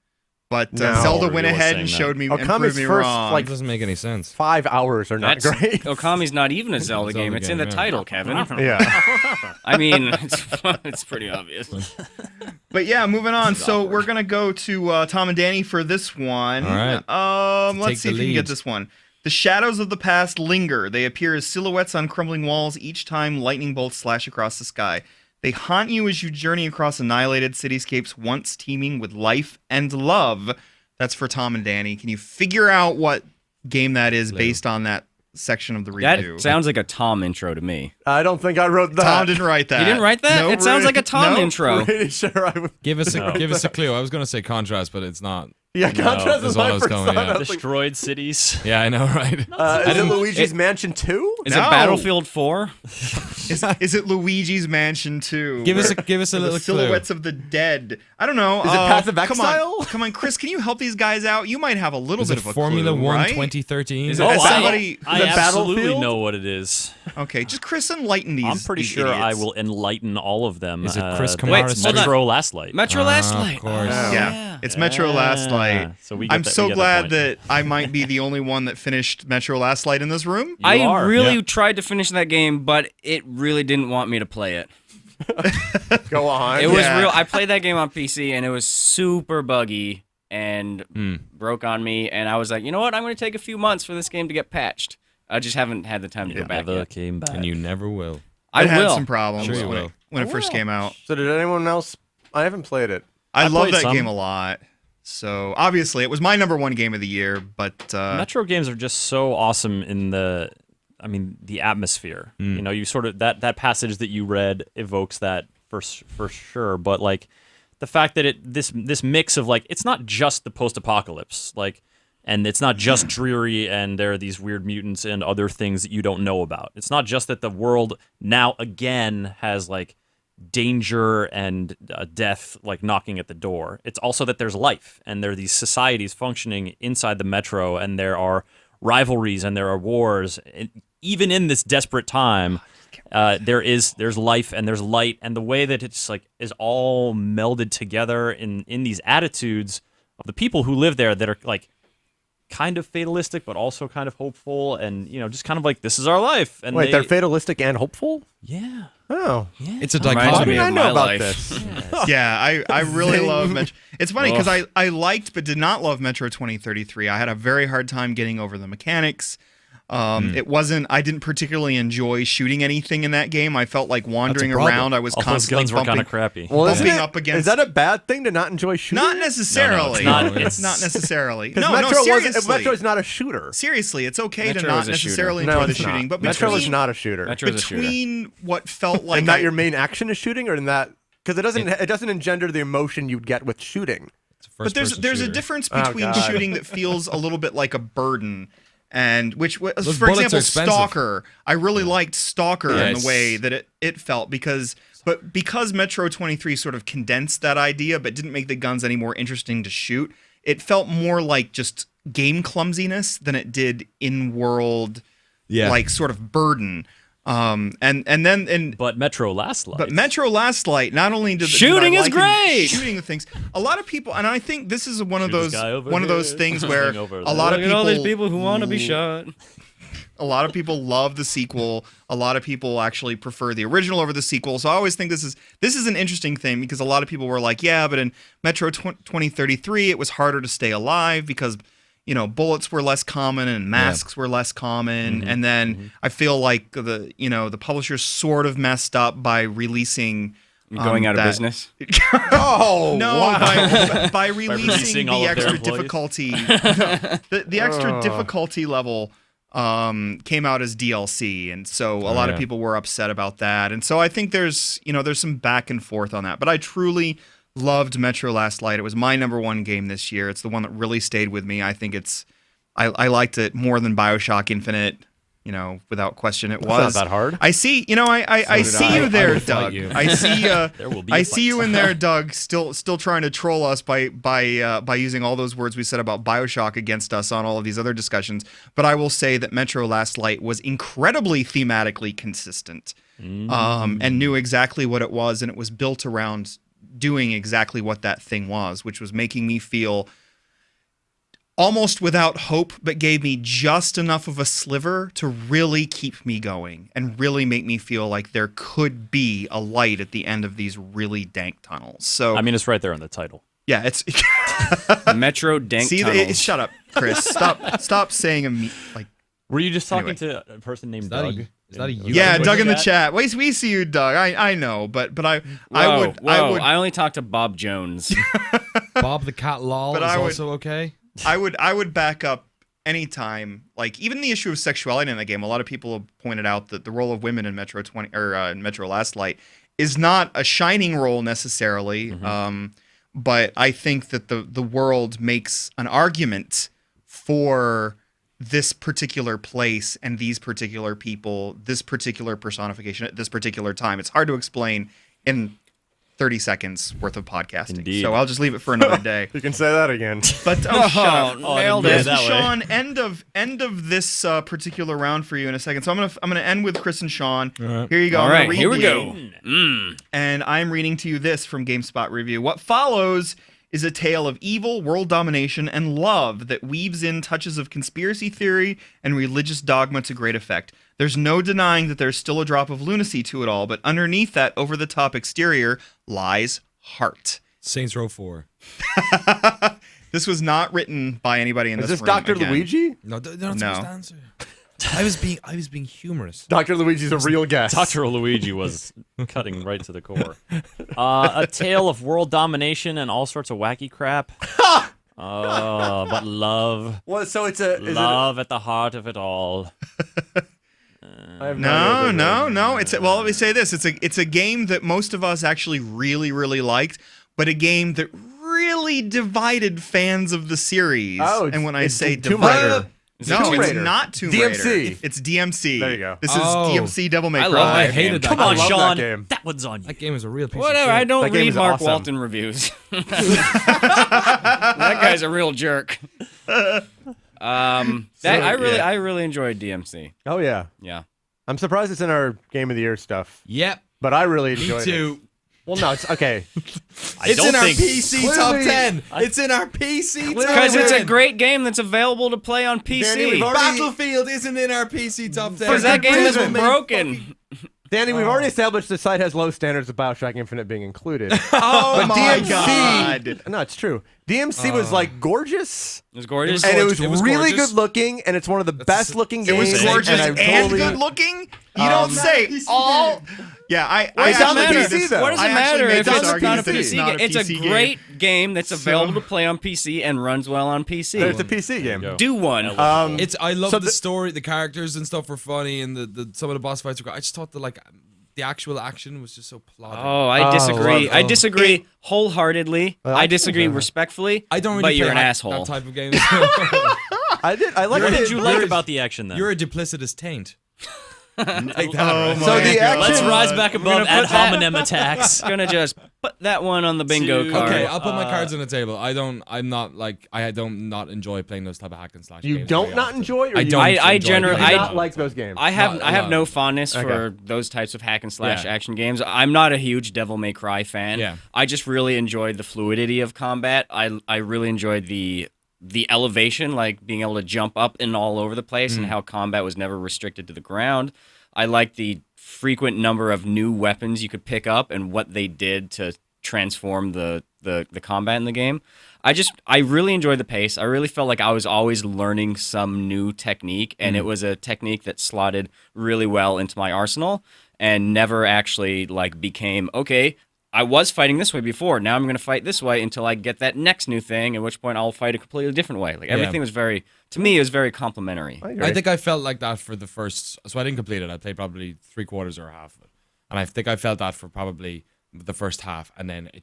but No. Zelda You went were ahead saying and that. showed me and Okami's proved me first, wrong. like, It doesn't make any sense. 5 hours are not That's great. Okami's not even a Zelda game. It's in the game, yeah. title, Kevin. Yeah. I mean, it's pretty obvious. But yeah, moving on. So we're gonna go to Tom and Danny for this one. All right. Let's Take see the if we can get lead. this one. The shadows of the past linger. They appear as silhouettes on crumbling walls each time lightning bolts slash across the sky. They haunt you as you journey across annihilated cityscapes once teeming with life and love. That's for Tom and Danny. Can you figure out what game that is based on that section of the review? That sounds like a Tom intro to me. I don't think I wrote that. Tom didn't write that. You didn't write that? No, It sounds like a Tom intro. Pretty sure I would. Give us a clue. I was going to say Contrast, but it's not. Yeah, Contrast that's is what I my was first going, thought. yeah. I was like, Destroyed cities. Yeah, I know, right? is it Luigi's Mansion 2? Is No. it Battlefield 4? Is it Luigi's Mansion 2? Give us a The little clue. Silhouettes of the Dead. I don't know. Is it Path of Come Exile? on, Chris. Can you help these guys out? You might have a little Is bit it of a Formula clue, 1 right? 2013? Is it- As somebody, I the absolutely Battlefield? know what it is. okay, just Chris enlighten these. I'm pretty these sure I idiots. will enlighten all of them. Is it Chris the Kamara Metro Metro Last Light. Metro Last Light. Of course. Yeah, it's Metro Last Light. So we get I'm the- so we get the glad point. that I might be the only one that finished Metro Last Light in this room. I are. really Yeah. tried to finish that game, but it really didn't want me to play it. Go on. It was Yeah. real. I played that game on PC, and it was super buggy and broke on me. And I was like, you know what? I'm going to take a few months for this game to get patched. I just haven't had the time to go back Never yet. came back. And you never will. I It had will. some problems Sure you when, will. when it first came out. So did anyone else? I haven't played it. I love played that some. game a lot. So obviously, it was my #1 game of the year. But Metro games are just so awesome in the atmosphere. You know, you sort of that passage that you read evokes that for sure. But like the fact that this mix of like it's not just the post-apocalypse, like, and it's not just dreary and there are these weird mutants and other things that you don't know about. It's not just that the world now again has like danger and death like knocking at the door. It's also that there's life and there are these societies functioning inside the metro and there are rivalries and there are wars. And even in this desperate time, there's life and there's light, and the way that it's like is all melded together in these attitudes of the people who live there that are like kind of fatalistic but also kind of hopeful, and you know, just kind of like this is our life. And Wait, they're fatalistic and hopeful? yeah. Oh. It's a Reminds How dichotomy. me did of I know my about life. this? yeah, I really love Metro. It's funny because I liked but did not love Metro 2033. I had a very hard time getting over the mechanics. It wasn't. I didn't particularly enjoy shooting anything in that game. I felt like wandering problem. around. I was All those constantly guns were kind bumping. of crappy. Well, isn't Bumping it- up against- Is that a bad thing to not enjoy shooting? Not necessarily. No, It's it's not necessarily. Because No, Metro seriously. Metro is not a shooter. Seriously, it's okay to Metro not is a shooter. necessarily No, enjoy the it's shooting, not. but Metro between, is not a shooter. Metro's a shooter. between what felt like And that I- your main action is shooting, or in that because it doesn't engender the emotion you'd get with shooting. It's a But there's first-person a shooter. difference Oh, between God. shooting that feels a little bit like a burden, and for bullets are example, expensive. Stalker. I really liked Stalker in Yes. the way that it felt because Metro 23 sort of condensed that idea, but didn't make the guns any more interesting to shoot. It felt more like just game clumsiness than it did in-world, like sort of burden. But Metro Last Light. But Metro Last Light, not only did Shooting did I is like great! shooting the things. A lot of people, and I think this is one of Shoot this those guy over those here, things this where thing over a there. lot Look of at all these people people who want to be shot. a lot of people love the sequel. A lot of people actually prefer the original over the sequel. So I always think this is an interesting thing because a lot of people were like, yeah, but in Metro 2033 it was harder to stay alive because bullets were less common and masks were less common. And then I feel like the publishers sort of messed up by releasing Going out of that- business. Oh No, by releasing releasing all the of their extra employees? difficulty, the extra difficulty level came out as DLC, and so a lot of people were upset about that. And so I think there's some back and forth on that. But I truly loved Metro Last Light. It was my #1 game this year. It's the one that really stayed with me. I think I liked it more than BioShock Infinite. Without question, it was not that hard. I see. I see I. you there, I will fight Doug. you. I see. There will be a I see fight. you in there, Doug. Still trying to troll us by using all those words we said about BioShock against us on all of these other discussions. But I will say that Metro Last Light was incredibly thematically consistent, and knew exactly what it was, and it was built around doing exactly what that thing was, which was making me feel almost without hope, but gave me just enough of a sliver to really keep me going and really make me feel like there could be a light at the end of these really dank tunnels. So I mean, it's right there in the title. yeah, it's Metro Dank see, Tunnels. shut up, Chris. Stop saying like Were you just talking Anyway. to a person named Is that a- Doug? is that a you? Yeah, Twitch Doug in the chat? chat. We see you, Doug. I know, but I Whoa, would I only talked to Bob Jones. Bob the Cat Lol But is I would- also okay. I would back up anytime, like even the issue of sexuality in the game. A lot of people have pointed out that the role of women in Metro 20 or in Metro Last Light is not a shining role necessarily. But I think that the world makes an argument for this particular place and these particular people, this particular personification at this particular time. It's hard to explain in 30 seconds worth of podcasting. Indeed. So I'll just leave it for another day. You can say that again. But shut up. nailed it. it. that way. Sean, end of this particular round for you in a second. So I'm gonna end with Chris and Sean. right. Here you go. All I'm gonna right, read here we you, go. And I'm reading to you this from GameSpot review. What follows is a tale of evil, world domination, and love that weaves in touches of conspiracy theory and religious dogma to great effect. There's no denying that there's still a drop of lunacy to it all, but underneath that over-the-top exterior lies heart. Saints Row 4. This was not written by anybody in Is this this room. Dr. again. Luigi? No, they're not No. supposed to answer. I was being humorous. Dr. Luigi's a real guest. Dr. Luigi was cutting right to the core. A tale of world domination and all sorts of wacky crap. But love. Well, so it's a... Love at the heart of it all. I have idea what No. that is. Let me say this. It's a game that most of us actually really, really liked, but a game that really divided fans of the series. Oh, and when I it's say Tomb divided, Raider. no, Tomb it's Raider. not Tomb DMC. Raider. It's DMC. There you go. This is Oh. DMC Devil May I Cry. love I that hated game. that Come game. on, love that Sean. game. That one's on you. That game is a real piece Whatever. of I shit. don't That game read is Mark awesome. Walton reviews. That guy's a real jerk. I really enjoyed DMC. Oh, yeah. Yeah. I'm surprised it's in our Game of the Year stuff, Yep. but I really Me enjoyed it. too. Well, no, it's okay. I It's don't in our think PC top Clearly- 10. It's in our PC top 10. Because it's a great game that's available to play on PC. Danny, we've already- Battlefield isn't in our PC top 10. Because that game is reason. broken. Danny, we've already established the site has low standards of Bioshock Infinite being included. Oh But my DMC god. No, it's true. DMC was like gorgeous, It was gorgeous. and it was, It was really gorgeous. good looking, and it's one of the best looking It games. was gorgeous and, and, I totally, good looking. You don't say PC all. game. Yeah, I Well, it's on the actually PC, made this- though. What does I it actually matter made if this it's not a argument that PC game? It's a PC game. great game that's So- available to play on PC and runs well on PC. It's a PC game. go. Do one. I love So the story, the characters and stuff were funny, and the some of the boss fights were good. I just thought that the actual action was just so plodding. Oh, I disagree. love- I disagree wholeheartedly. I disagree okay. respectly. I don't really But play you're an that asshole. type of game. I like What it. did you like about the action then? You're a duplicitous taint. Take that. Oh right? my So the God. action- Let's rise back above gonna ad put that- hominem attacks. Gonna just put that one on the bingo Dude. card. Okay, I'll put my cards on the table. I don't not enjoy playing those type of hack and slash You games. don't very not often. enjoy, or I you don't. I enjoy generally- do playing not them. like those games. I have Not I have allowed. no fondness Okay. for those types of hack and slash Yeah. action games. I'm not a huge Devil May Cry fan. Yeah. I just really enjoyed the fluidity of combat. I really enjoyed the elevation, like being able to jump up and all over the place, and how combat was never restricted to the ground. I liked the frequent number of new weapons you could pick up and what they did to transform the combat in the game. I really enjoyed the pace. I really felt like I was always learning some new technique, and it was a technique that slotted really well into my arsenal and never actually like became, okay, I was fighting this way before, now I'm going to fight this way until I get that next new thing, at which point I'll fight a completely different way. Like everything was very, to me, it was very complimentary. I think I felt like that for the first. So I didn't complete it. I played probably 3/4 or half of it, and I think I felt that for probably the first half, and then I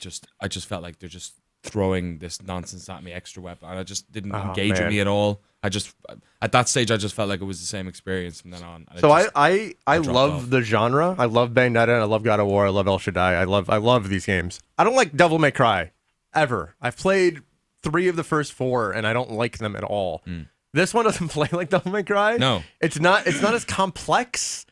just felt like they're just throwing this nonsense at me, extra weapon, and it just didn't engage with man. me at all. I just at that stage I just felt like it was the same experience from then on. And it So just- I dropped love off. the genre. I love Bayonetta, and I love God of War. I love El Shaddai. I love these games. I don't like Devil May Cry ever. I've played 3 of the first 4, and I don't like them at all. This one doesn't play like Devil May Cry. No. it's not as complex,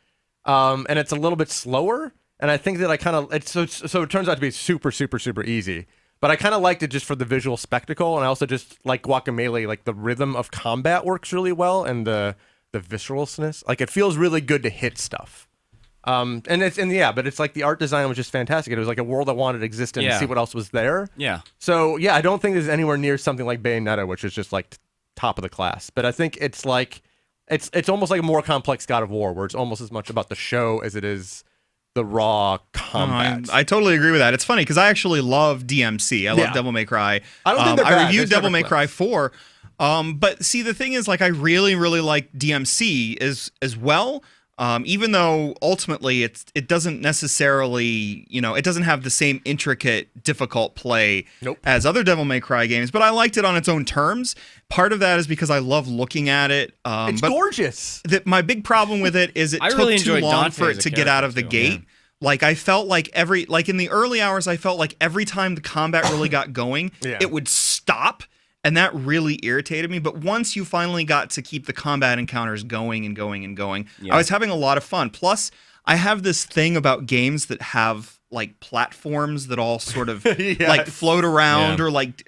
and it's a little bit slower. And I think that I kind of so it turns out to be super easy. But I kind of liked it just for the visual spectacle, and I also just like Guacamelee. Like the rhythm of combat works really well, and the visceralness. Like it feels really good to hit stuff. But it's like the art design was just fantastic. It was like a world I wanted to exist in and Yeah. see what else was there. Yeah. So yeah, I don't think there's anywhere near something like Bayonetta, which is just like top of the class. But I think it's like it's almost like a more complex God of War, where it's almost as much about the show as it is the raw combat. I totally agree with that. It's funny because I actually love DMC. I love Devil May Cry. I don't think they're bad. I reviewed There's Devil May never Cry 4. But see, the thing is, like, I really, really like DMC as well. Even though ultimately it doesn't necessarily, it doesn't have the same intricate, difficult play as other Devil May Cry games, but I liked it on its own terms. Part of that is because I love looking at it. It's gorgeous. My big problem with it is it took really too long Dante for it to get out of the gate. Yeah. Like, I felt like in the early hours, I felt like every time the combat really got going, it would stop. And that really irritated me. But once you finally got to keep the combat encounters going and going and going, I was having a lot of fun. Plus, I have this thing about games that have like platforms that all sort of like float around or like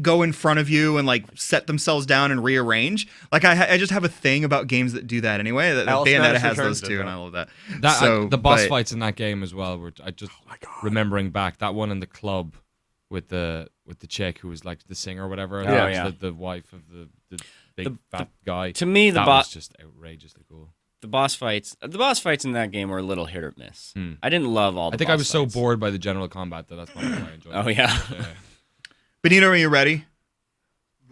go in front of you and like set themselves down and rearrange. Like I just have a thing about games that do that anyway. Bayonetta has those too, and I love that. The boss fights in that game as well. Were I just remembering back that one in the club with the chick who was like the singer or whatever. The wife of the big fat guy. To me, that was just outrageously cool. The boss fights in that game were a little hit or miss. I didn't love all the I think boss I was fights. so bored by the general combat that's probably why I enjoyed it. Oh yeah. Benito, are you ready?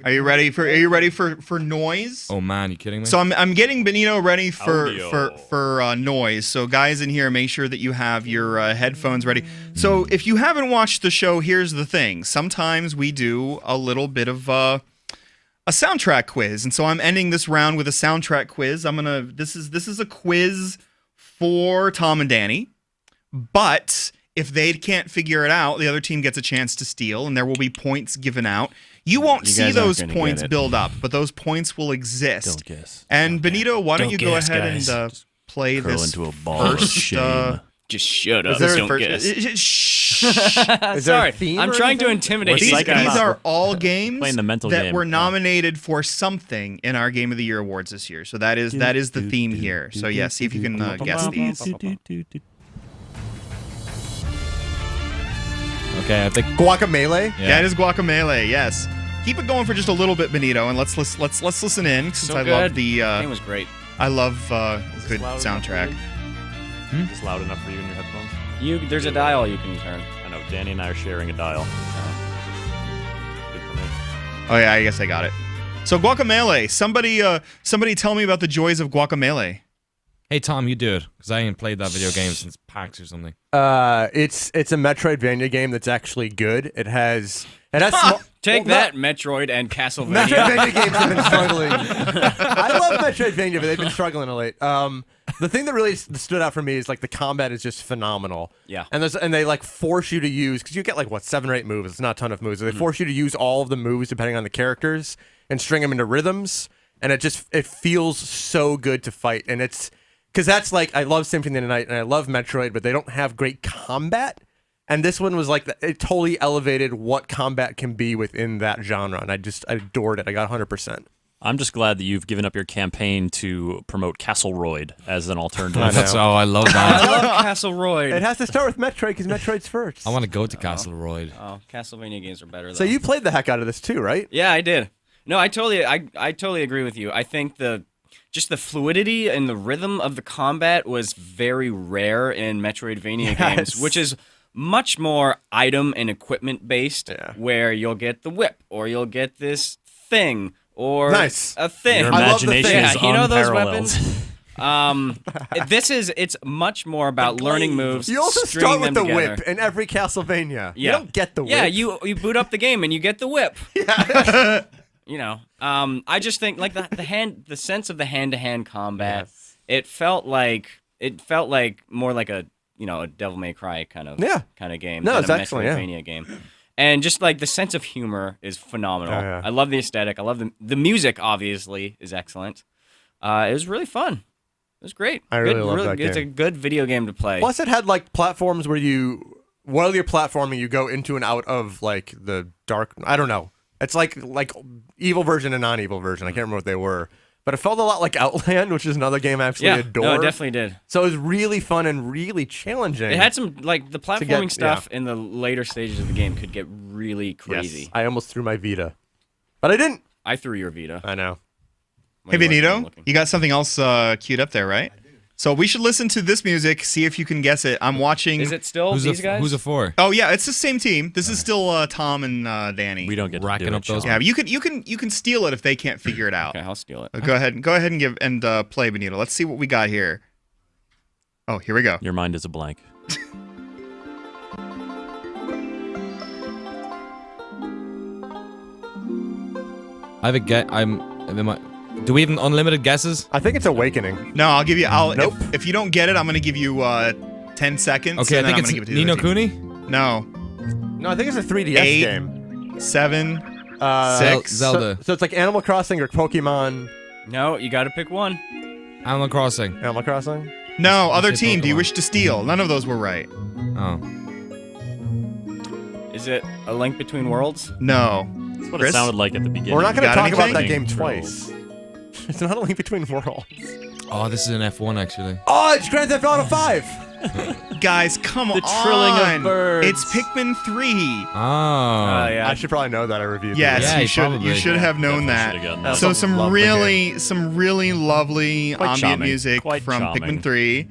Are you ready for noise? Oh man, you kidding me? So I'm getting Benito ready for noise. So guys in here, make sure that you have your headphones ready. So if you haven't watched the show, here's the thing. Sometimes we do a little bit of a soundtrack quiz, and so I'm ending this round with a soundtrack quiz. This is a quiz for Tom and Danny, but if they can't figure it out, the other team gets a chance to steal, and there will be points given out. You won't see those points build up, but those points will exist. Don't guess. And Benito, why don't you go ahead and play Curl this into a ball of first? shame. Just shut up. Is Don't there guess. Shh. Is there a Sorry, theme I'm or trying to anything? intimidate These you. are all games Playing the mental that game. were nominated for something in our Game of the Year awards this year. So that is the theme here. So yeah, see if you can guess these. Okay, I think Guacamelee? Yeah, it is Guacamelee. Yes. Keep it going for just a little bit, Benito, and let's listen in since So I good. love the That game was great. I love good loud enough soundtrack. Is this loud enough for you in your headphones? There's a dial you can turn. I know. Danny and I are sharing a dial. Good for me. Oh yeah, I guess I got it. So Guacamelee, somebody tell me about the joys of Guacamelee. hey Tom, you do it because I ain't played that video game since PAX or something. It's a Metroidvania game that's actually good. It has Take that, Metroid and Castlevania. Metroidvania games have been struggling. I love Metroidvania, but they've been struggling of late. The thing that really stood out for me is like the combat is just phenomenal. Yeah. And they like force you to use, because you get like 7 or 8 moves. It's not a ton of moves. They force you to use all of the moves depending on the characters and string them into rhythms. And it feels so good to fight. And it's because that's like, I love Symphony of the Night and I love Metroid, but they don't have great combat. And this one was like, it totally elevated what combat can be within that genre. And I adored it. I got 100%. I'm just glad that you've given up your campaign to promote Castleroid as an alternative. I love that. I love Castleroid. It has to start with Metroid because Metroid's first. I want to go to Castleroid. Oh, Castlevania games are better, though. So you played the heck out of this too, right? Yeah, I did. No, I totally agree with you. I think just the fluidity and the rhythm of the combat was very rare in Metroidvania games, which is much more item and equipment based, where you'll get the whip or you'll get this thing or a thing. Your imagination is you know those unparalleled. weapons. It's much more about learning moves. You also stringing start with them the together. whip in every Castlevania. Yeah. You don't get the whip. Yeah, you boot up the game and you get the whip. You know, I just think like the sense of the hand-to-hand combat. Yes. It felt like more like a Devil May Cry kind of game. No, than it's a excellent, Metroidvania game. And just like the sense of humor is phenomenal. Oh, yeah. I love the aesthetic. I love the music. Obviously, is excellent. It was really fun. It was great. I really love that It's a game. good video game to play. Plus, it had like platforms where while you're platforming, you go into and out of like the dark. I don't know. It's like evil version and non-evil version. I can't remember what they were, but it felt a lot like Outland, which is another game I absolutely adore. No, it definitely did. So it was really fun and really challenging. It had some like the platforming stuff in the later stages of the game could get really crazy. Yes, I almost threw my Vita, but I didn't. I threw your Vita. I know. Hey, Benito, you got something else queued up there, right? So we should listen to this music, see if you can guess it. I'm watching. Is it still these guys? Who's it for? Oh yeah, it's the same team. This is still Tom and Danny. We don't get to Racking do up it, those- Sean. Yeah, but you can steal it if they can't figure it out. Okay, I'll steal it. Go ahead and give and play, Benito. Let's see what we got here. Oh, here we go. Your mind is a blank. I have a get. Do we have unlimited guesses? I think it's Awakening. No, I'll give you. Nope. If you don't get it, I'm gonna give you 10 seconds. Okay, I and then think I'm it's gonna give it to Ni no the other team. Kuni. No, No, I think it's a 3DS 8, game. 7. Six. Zelda. So it's like Animal Crossing or Pokemon. No, you got to pick one. Animal Crossing. Animal Crossing? No, other say team. Do you Pokemon. wish to steal? None of those were right. Oh. Is it A Link Between Worlds? No. That's what Chris? it sounded like at the beginning. We're not going to got talk about that anything? game twice. It's not A Link Between Worlds. Oh, this is an F1 actually. Oh, it's Grand Theft Auto 5! Guys, come on. The trilling of birds. It's Pikmin 3. Oh. Yeah. I should probably know that I reviewed Yes, Yeah, you you should. probably- You should have known Definitely that. should've gotten that. So That's a lovely some really lovely Quite ambient charming. music Quite from charming. Pikmin 3.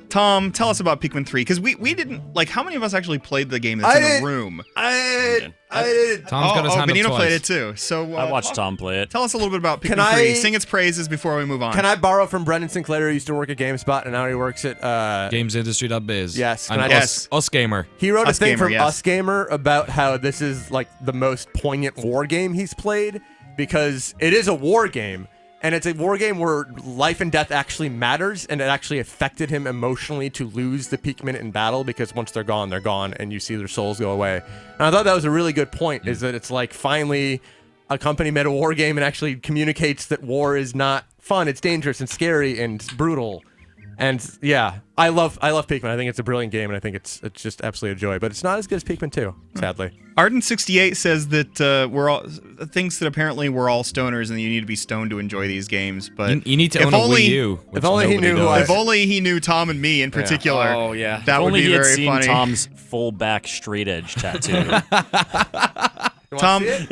Tom, tell us about Pikmin 3 because we didn't like. How many of us actually played the game that's I in did. the room? I did. Tom's got his hand up Benito twice. played it too. So I watched Tom play it. Tell us a little bit about Pikmin Can 3. I- Sing its praises before we move on. Can I borrow from Brendan Sinclair, who used to work at GameSpot, and now he works at... Gamesindustry.biz. Yes, And can I- us Gamer. He wrote a Us thing Gamer, from yes. Us Gamer about how this is like the most poignant war game he's played because it is a war game, and it's a war game where life and death actually matters, and it actually affected him emotionally to lose the Pikmin in battle because once they're gone, and you see their souls go away. And I thought that was a really good point, is that it's like finally a company made a war game and actually communicates that war is not fun, it's dangerous and scary and brutal. And yeah, I love Pikmin. I think it's a brilliant game, and I think it's just absolutely a joy. But it's not as good as Pikmin 2, sadly. Arden68 says that we're all thinks that apparently we're all stoners and you need to be stoned to enjoy these games. But You need to if own a only, Wii U. which if only he nobody knew who does. If only he knew Tom and me in particular. Oh, yeah. That If would only be he had very seen funny. Tom's full back straight edge tattoo. Tom, We can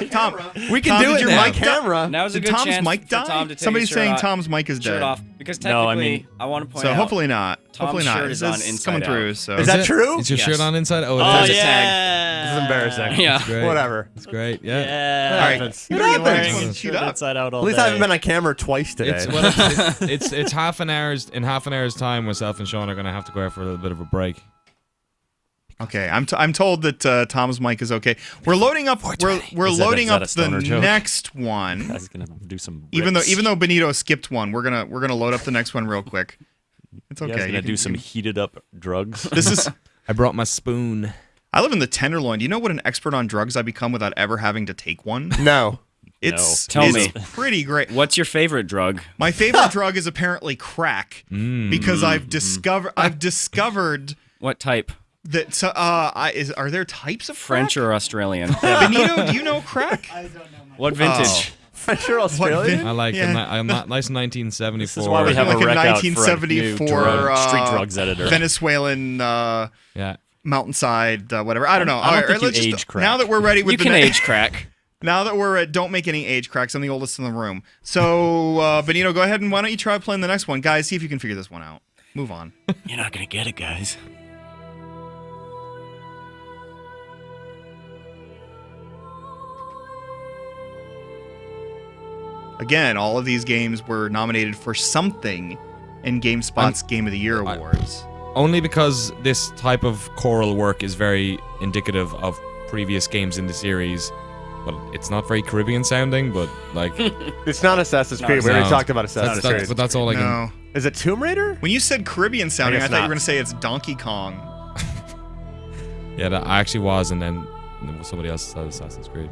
Tom, do did it your now. mic die? Camera. Now's a Did good Tom's chance mic for die? Tom to take Somebody's his shirt saying off- Tom's mic is shirt dead. off. Because No, I technically, mean- I want to point So out. hopefully not. Tom's Hopefully not. shirt is It's on inside coming out. through. So Is that true? Is your Yes. shirt on inside? Oh, Oh, it is. yeah. This is embarrassing. Yeah. Great. Whatever. It's great. Yeah. Yeah. All right. happens. You It better get the happens. next one Wearing queued shirt up. inside out all At least day. I haven't been on camera twice today. It's half an hour's time. Myself and Sean are gonna have to go out for a little bit of a break. Okay, I'm told that Tom's mic is okay. We're loading up. We're Is that- loading is that up a stoner the joke? next one. Guy's gonna do some. Even rips. though Benito skipped one, we're gonna load up the next one real quick. It's You okay. guys you gonna can- do some heated up drugs. This is. I brought my spoon. I live in the Tenderloin. Do you know what an expert on drugs I become without ever having to take one? No. It's Tell it's me. pretty great. What's your favorite drug? My favorite drug is apparently crack because I've discovered What type? that. So, are there types of French crack? or Australian? Benito, do you know crack? I don't know. What vintage? French or Australian? I like. Yeah. I'm not nice 1974. This is why we have Like a a rec out for a new 1974 street drugs editor. Venezuelan Yeah. mountainside whatever. I don't know. I don't think you let's just- age crack. Now that we're ready with You the can ne- age crack. Now that we're at, don't make any age cracks. I'm the oldest in the room. So Benito, go ahead and why don't you try playing the next one, guys? See if you can figure this one out. Move on. You're not gonna get it, guys. Again, all of these games were nominated for something in GameSpot's Game of the Year awards. Only because this type of choral work is very indicative of previous games in the series. But it's not very Caribbean sounding, but like It's not Assassin's Creed. We already No. talked about Assassin's that's, Creed. but that's all I can. No. Is it Tomb Raider? When you said Caribbean sounding, I guess thought you not. were going to say it's Donkey Kong. Yeah, that I actually was, and then somebody else said Assassin's Creed.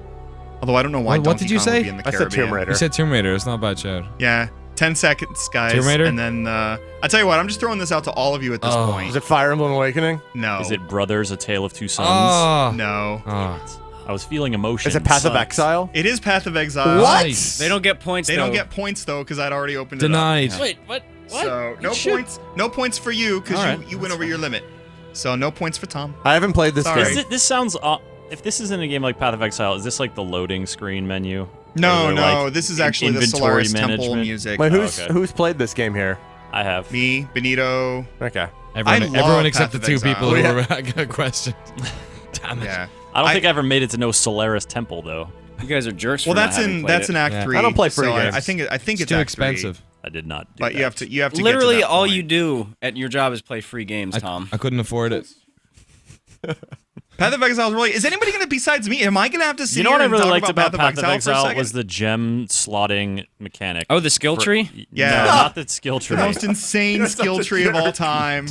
Although I don't know why What Donkey did you Kong say? would be in the I Caribbean. said Tomb Raider. You said Tomb Raider. It's not a bad shout. Yeah. 10 seconds, guys. Tomb Raider? And then, I tell you what, I'm just throwing this out to all of you at this Oh. point. Is it Fire Emblem Awakening? No. Is it Brothers: A Tale of Two Sons? Oh. No. Oh. I was feeling emotion. Is it Path of Sons. Exile? It is Path of Exile. What? Nice. They don't get points. They though. don't get points, though, because I'd already opened Denied. Wait, what? it up. So, no You should- points. No points for you, because All right. you went over your limit. So, no points for Tom. I haven't played this Sorry. game. This sounds. If this isn't a game like Path of Exile, is this like the loading screen menu? No, Or, no, like, this is actually the inventory Solaris Temple management? music. Wait, okay. who's played this game here? I have. Me, Benito. Okay. Everyone, love everyone except Path the of two Exile. people who were questioned. Damn it. Yeah. I don't think I ever made it to no Solaris Temple though. You guys are jerks. Well, for not that's having in played that's it. in Act Yeah. 3. I don't play free so games. I think it's It's too Act 3, expensive. I did not do but that. you have to get to Literally, that all point. you do at your job is play free games, Tom. I couldn't afford it. Path of Exile is really. Is anybody gonna besides me? Am I gonna have to see? You know what I and really talk liked about Path of for a Exile second? was the gem slotting mechanic. Oh, the skill tree? Yeah. No, not the skill tree. the most insane skill tree of all time.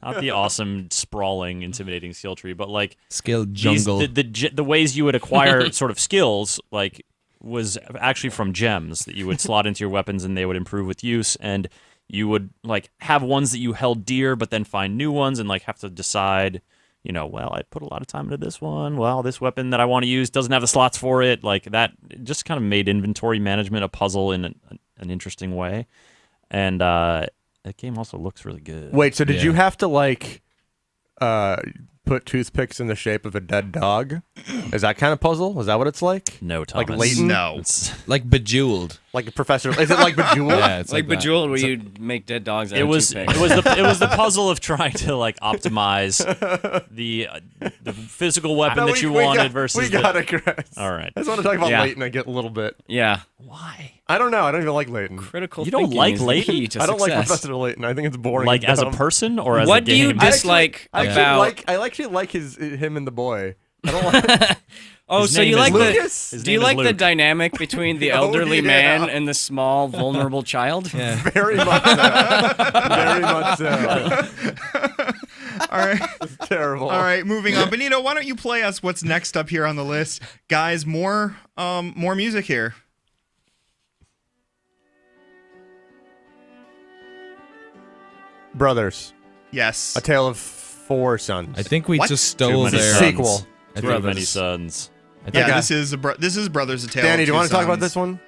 Not the awesome, sprawling, intimidating skill tree, but like Skill these, jungle. the ways you would acquire sort of skills, like was actually from gems that you would slot into your weapons and they would improve with use, and you would like have ones that you held dear, but then find new ones and like have to decide. You know, well, I put a lot of time into this one. Well, this weapon that I want to use doesn't have the slots for it. Like that, it just kind of made inventory management a puzzle in an interesting way. And that game also looks really good. Wait, so did Yeah. you have to like put toothpicks in the shape of a dead dog? Is that kind of puzzle? Is that what it's like? No, Thomas. Like Leighton? No. It's- Like Bejeweled. Like a professor? Is it like Bejeweled? Yeah, it's Like that. Bejeweled, where you make dead dogs out It of was toothpicks. it was the puzzle of trying to like optimize the physical weapon No, that you we wanted got, versus we the, got it, Chris. All right. I just want to talk about Yeah. Leighton. I get a little bit. Yeah. Why? I don't know. I don't even like Leighton. Critical You don't thinking like is the Leighton? key to I don't like success. Professor Leighton. I think it's boring. Like and as a dumb. person or as What a do you game? dislike I about... actually like him and the boy. I don't like. Oh, His so you name is like Lucas? His do you name is like the Luke. dynamic between the Oh, elderly yeah. man and the small, vulnerable child? Yeah. Very much so. Very much so. All right. It's terrible. All right, moving on. Benito, why don't you play us what's next up here on the list? Guys, more music here. Brothers, Yes. A Tale of Four Sons. I think we What? just Too stole many their sons. Sequel. I Too think many sons. Yeah, Okay. this is Brothers A Tale Danny, of do you Two want to talk about Sons. this one?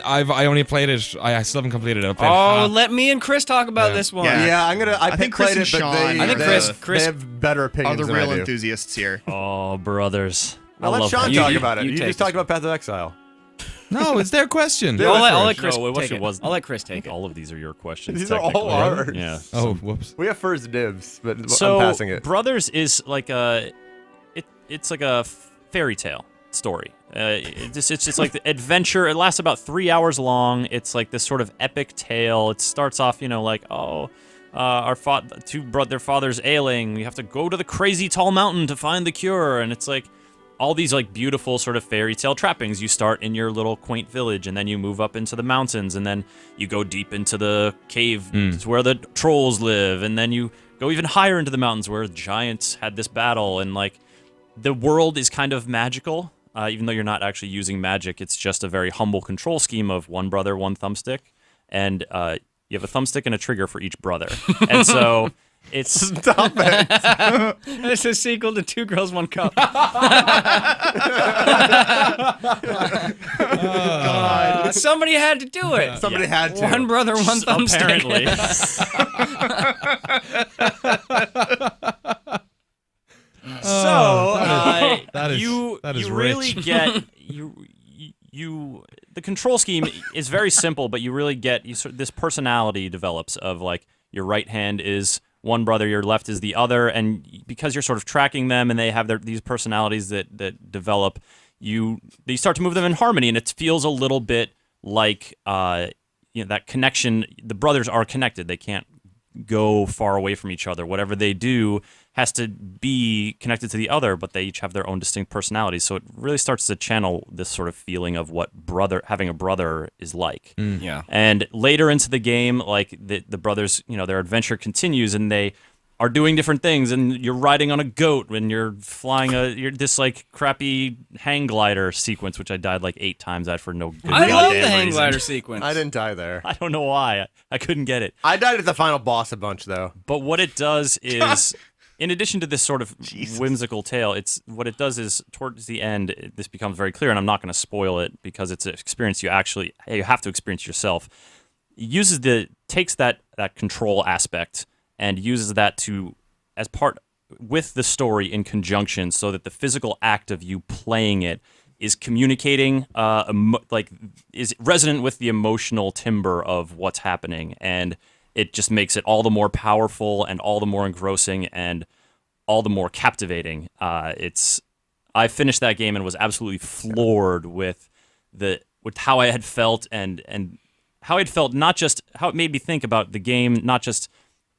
I only played it. I still haven't completed it. I played Oh, half. let me and Chris talk about Yeah. this one. Yeah. Yeah, I think Chris played and it, but Sean they, I think they Chris- have, Chris they have better Are opinions the than real I do. enthusiasts here. Oh, brothers. Now I let love Sean them. You- talk you- about it. you You take just this talked about Path of Exile. No, it's their question. Yeah. I'll let Chris No, it take it. was- I'll let Chris take it. All of these are your questions. These are all technically. ours. Yeah. Oh, whoops. We have first dibs, but So I'm passing it. Brothers is like it's like a fairy tale story. It's just like the adventure. It lasts about 3 hours long. It's like this sort of epic tale. It starts off, like, their father's ailing. We have to go to the crazy tall mountain to find the cure, and it's like all these like beautiful sort of fairy tale trappings. You start in your little quaint village, and then you move up into the mountains, and then you go deep into the cave where the trolls live, and then you go even higher into the mountains where giants had this battle, and like the world is kind of magical. Even though you're not actually using magic, it's just a very humble control scheme of one brother, one thumbstick, and you have a thumbstick and a trigger for each brother. And so it's Stop it. It's a sequel to Two Girls, One Cup. God. Somebody had to do it. Somebody had to. One brother, one thumbstick. apparently. that is- you that is you really rich. get you the control scheme is very simple, but you really get this personality develops of like your right hand is one brother, your left is the other, and because you're sort of tracking them and they have these personalities that develop, you start to move them in harmony, and it feels a little bit like that connection. The brothers are connected; they can't go far away from each other. Whatever they do has to be connected to the other, but they each have their own distinct personalities. So it really starts to channel this sort of feeling of what having a brother is like. Yeah. And later into the game, like the brothers, their adventure continues, and they are doing different things. And you're riding on a goat, and you're flying this like crappy hang glider sequence, which I died like 8 times at for no good I love goddamn the hang reason. glider sequence. I didn't die there. I don't know why. I couldn't get it. I died at the final boss a bunch, though. But what it does is, in addition to this sort of whimsical tale, what it does is towards the end, this becomes very clear, and I'm not going to spoil it because it's an experience you have to experience yourself. It takes that control aspect and uses that as part with the story in conjunction, so that the physical act of you playing it is communicating, is resonant with the emotional timbre of what's happening, and it just makes it all the more powerful and all the more engrossing and all the more captivating. I finished that game and was absolutely floored with how I had felt and how I'd felt, not just how it made me think about the game, not just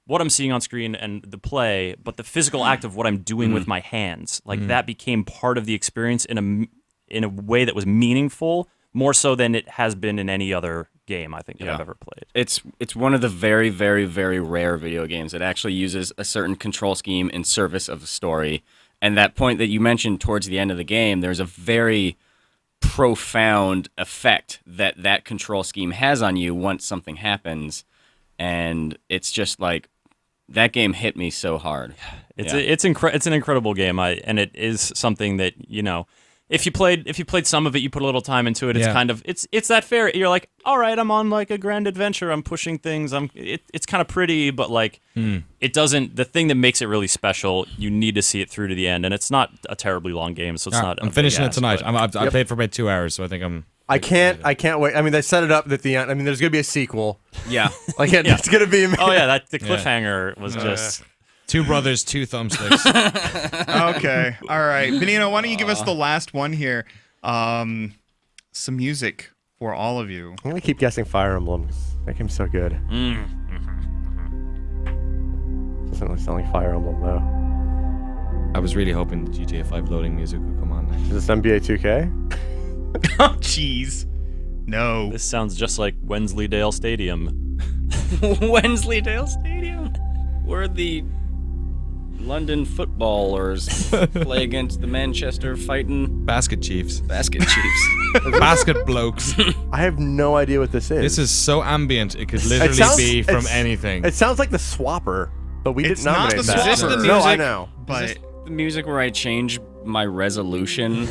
what I'm seeing on screen and the play, but the physical act of what I'm doing with my hands. Like that became part of the experience in a way that was meaningful, more so than it has been in any other game I think that I've ever played. It's one of the very, very, very rare video games that actually uses a certain control scheme in service of a story. And that point that you mentioned towards the end of the game, there's a very profound effect that control scheme has on you once something happens. And it's just like, that game hit me so hard. It's an incredible game. And it is something that, if you played some of it, you put a little time into it. It's kind of it's that fair. You're like, all right, I'm on like a grand adventure. I'm pushing things. It's kind of pretty, but like it doesn't. The thing that makes it really special, you need to see it through to the end, and it's not a terribly long game, so it's not. I'm finishing it tonight. I played for about 2 hours, so I think I'm. I can't wait. I mean, they set it up at the end. I mean, there's gonna be a sequel. Yeah, like it's gonna be. Oh yeah, the cliffhanger was just. Two brothers, two thumbsticks. Okay. All right. Benino, why don't you give us the last one here? Some music for all of you. I'm going to keep guessing Fire Emblem. That game's so good. Doesn't really sound like Fire Emblem, though. I was really hoping the GTA 5 loading music would come on. Is this NBA 2K? Oh, jeez. No. This sounds just like Wensleydale Stadium. Wensleydale Stadium? Where the London footballers play against the Manchester fighting Basket Chiefs. Basket Chiefs. Basket blokes. I have no idea what this is. This is so ambient, it could literally be from anything. It sounds like the Swapper, but we didn't not nominate the that. Swapper. Is this the music? No, I know. But The music where I change my resolution.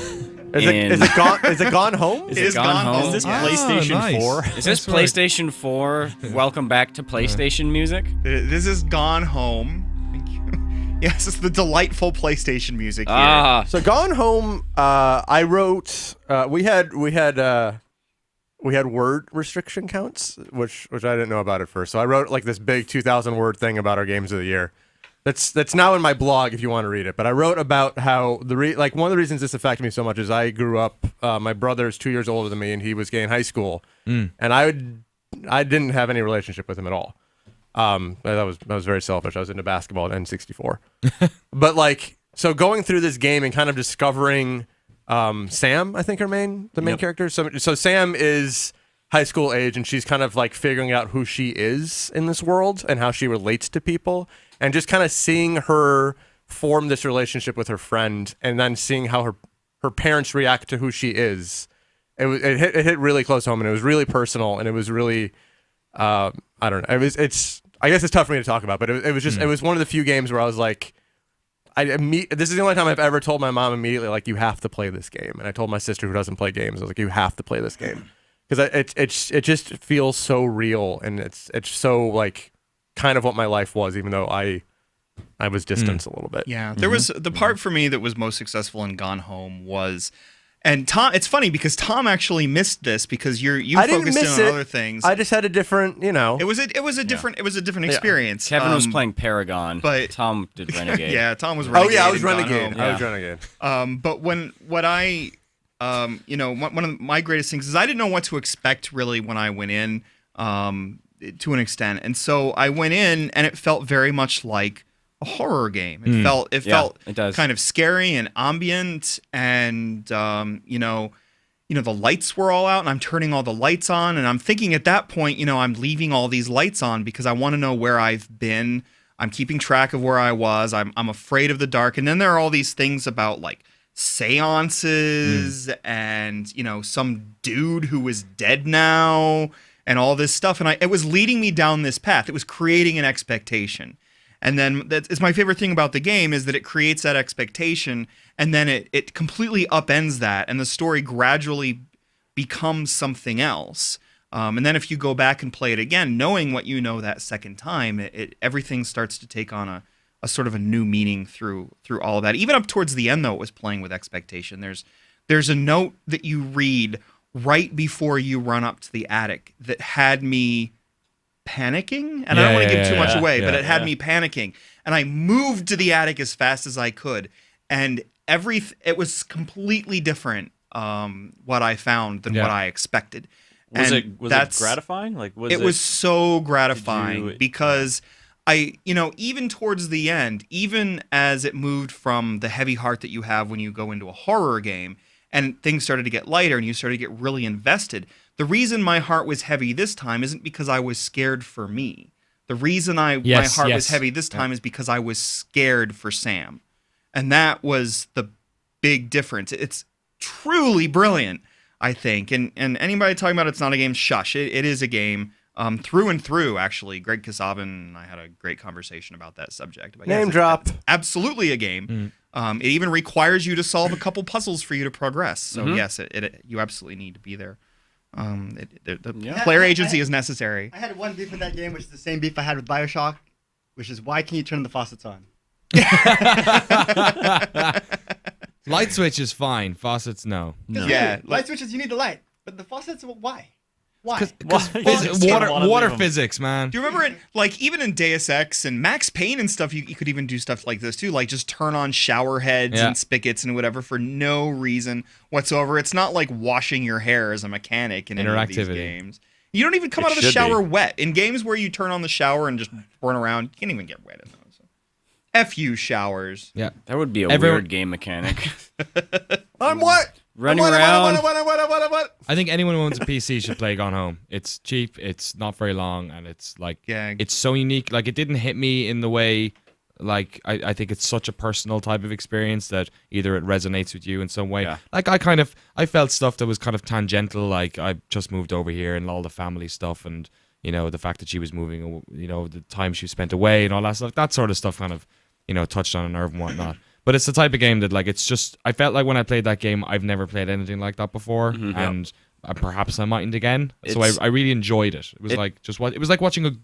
Is it gone home? it is gone home. Is this Ah, PlayStation nice. 4? Is this PlayStation 4? Welcome back to PlayStation music. This is Gone Home. Thank you. Yes, it's the delightful PlayStation music here. Ah, So Gone Home, I wrote. We had word restriction counts, which I didn't know about at first. So I wrote like this big 2,000 word thing about our games of the year. That's now in my blog if you want to read it. But I wrote about how one of the reasons this affected me so much is I grew up. My brother's 2 years older than me, and he was gay in high school, and I didn't have any relationship with him at all. That was very selfish. I was into basketball at N64. But so going through this game and kind of discovering Sam, I think the main character. So Sam is high school age, and she's kind of like figuring out who she is in this world and how she relates to people, and just kind of seeing her form this relationship with her friend, and then seeing how her parents react to who she is. It hit really close home, and it was really personal, and it was really I don't know. I guess it's tough for me to talk about, but it was just it was one of the few games where I was like, this is the only time I've ever told my mom immediately, like, you have to play this game. And I told my sister who doesn't play games, I was like, you have to play this game. Because it just feels so real, and it's so like kind of what my life was, even though I was distanced a little bit. Yeah, there was the part for me that was most successful in Gone Home was, and Tom. It's funny because Tom actually missed this because you focused in on other things. I just had a different, It was a different experience. Kevin was playing Paragon, but Tom did Renegade. Yeah, Tom was Renegade. Oh yeah, I was in Gone Renegade. Home. I was Renegade. But one of my greatest things is I didn't know what to expect really when I went in, to an extent, and so I went in and it felt very much like a horror game. It felt kind of scary and ambient, and the lights were all out, and I'm turning all the lights on, and I'm thinking at that point, I'm leaving all these lights on because I want to know where I've been. I'm keeping track of where I was. I'm afraid of the dark, and then there are all these things about like seances and some dude who is dead now and all this stuff, and it was leading me down this path. It was creating an expectation. And then it's my favorite thing about the game is that it creates that expectation, and then it completely upends that, and the story gradually becomes something else. And then if you go back and play it again, knowing what you know that second time, everything starts to take on a sort of a new meaning through all of that. Even up towards the end, though, it was playing with expectation. There's there's a note that you read right before you run up to the attic that had me panicking, and I don't want to give too much away, but it had me panicking, and I moved to the attic as fast as I could, and it was completely different what I found than what I expected. Was it gratifying? Like, it was so gratifying because even towards the end, even as it moved from the heavy heart that you have when you go into a horror game and things started to get lighter and you started to get really invested, the reason my heart was heavy this time isn't because I was scared for me. The reason my heart was heavy this time is because I was scared for Sam. And that was the big difference. It's truly brilliant, I think. And anybody talking about it's not a game, shush. It is a game. Through and through, actually. Greg Kasavin and I had a great conversation about that subject. But Name drop. It's absolutely a game. It even requires you to solve a couple puzzles for you to progress. So yes, you absolutely need to be there. The player agency is necessary. I had one beef in that game, which is the same beef I had with BioShock, which is why can you turn the faucets on? Light switch is fine. Faucets, no. Yeah, light switches you need the light, but the faucets, why? Why? Because water physics, man. Do you remember it? Like even in Deus Ex and Max Payne and stuff, you could even do stuff like this too, like just turn on shower heads and spigots and whatever for no reason whatsoever. It's not like washing your hair as a mechanic in any of these games. You don't even come out of the shower wet. In games where you turn on the shower and just run around, you can't even get wet in those. F you, showers. Yeah, that would be a weird game mechanic. I'm what? Running around. What? I think anyone who owns a PC should play Gone Home. It's cheap, it's not very long, and it's like it's so unique. Like it didn't hit me in the way like I think it's such a personal type of experience that either it resonates with you in some way. Yeah. Like I felt stuff that was kind of tangential, like I just moved over here and all the family stuff and the fact that she was moving, the time she spent away and all that stuff. That sort of stuff kind of touched on a nerve and whatnot. But it's the type of game that, like, it's just... I felt like when I played that game, I've never played anything like that before, and perhaps I mightn't again. So I really enjoyed it. It was it was like watching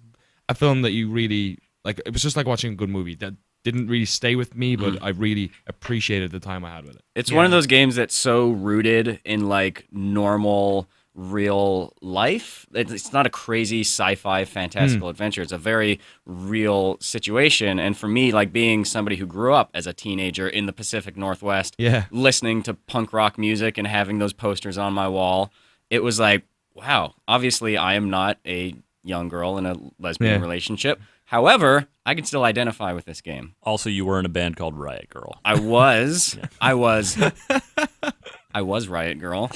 a film that you really... Like, it was just like watching a good movie that didn't really stay with me, but I really appreciated the time I had with it. It's one of those games that's so rooted in, like, normal... real life. It's not a crazy sci-fi fantastical adventure. It's a very real situation. And for me, like being somebody who grew up as a teenager in the Pacific Northwest, listening to punk rock music and having those posters on my wall, it was like, wow, obviously I am not a young girl in a lesbian relationship. However, I can still identify with this game. Also, you were in a band called Riot Girl. I was. I was Riot Girl,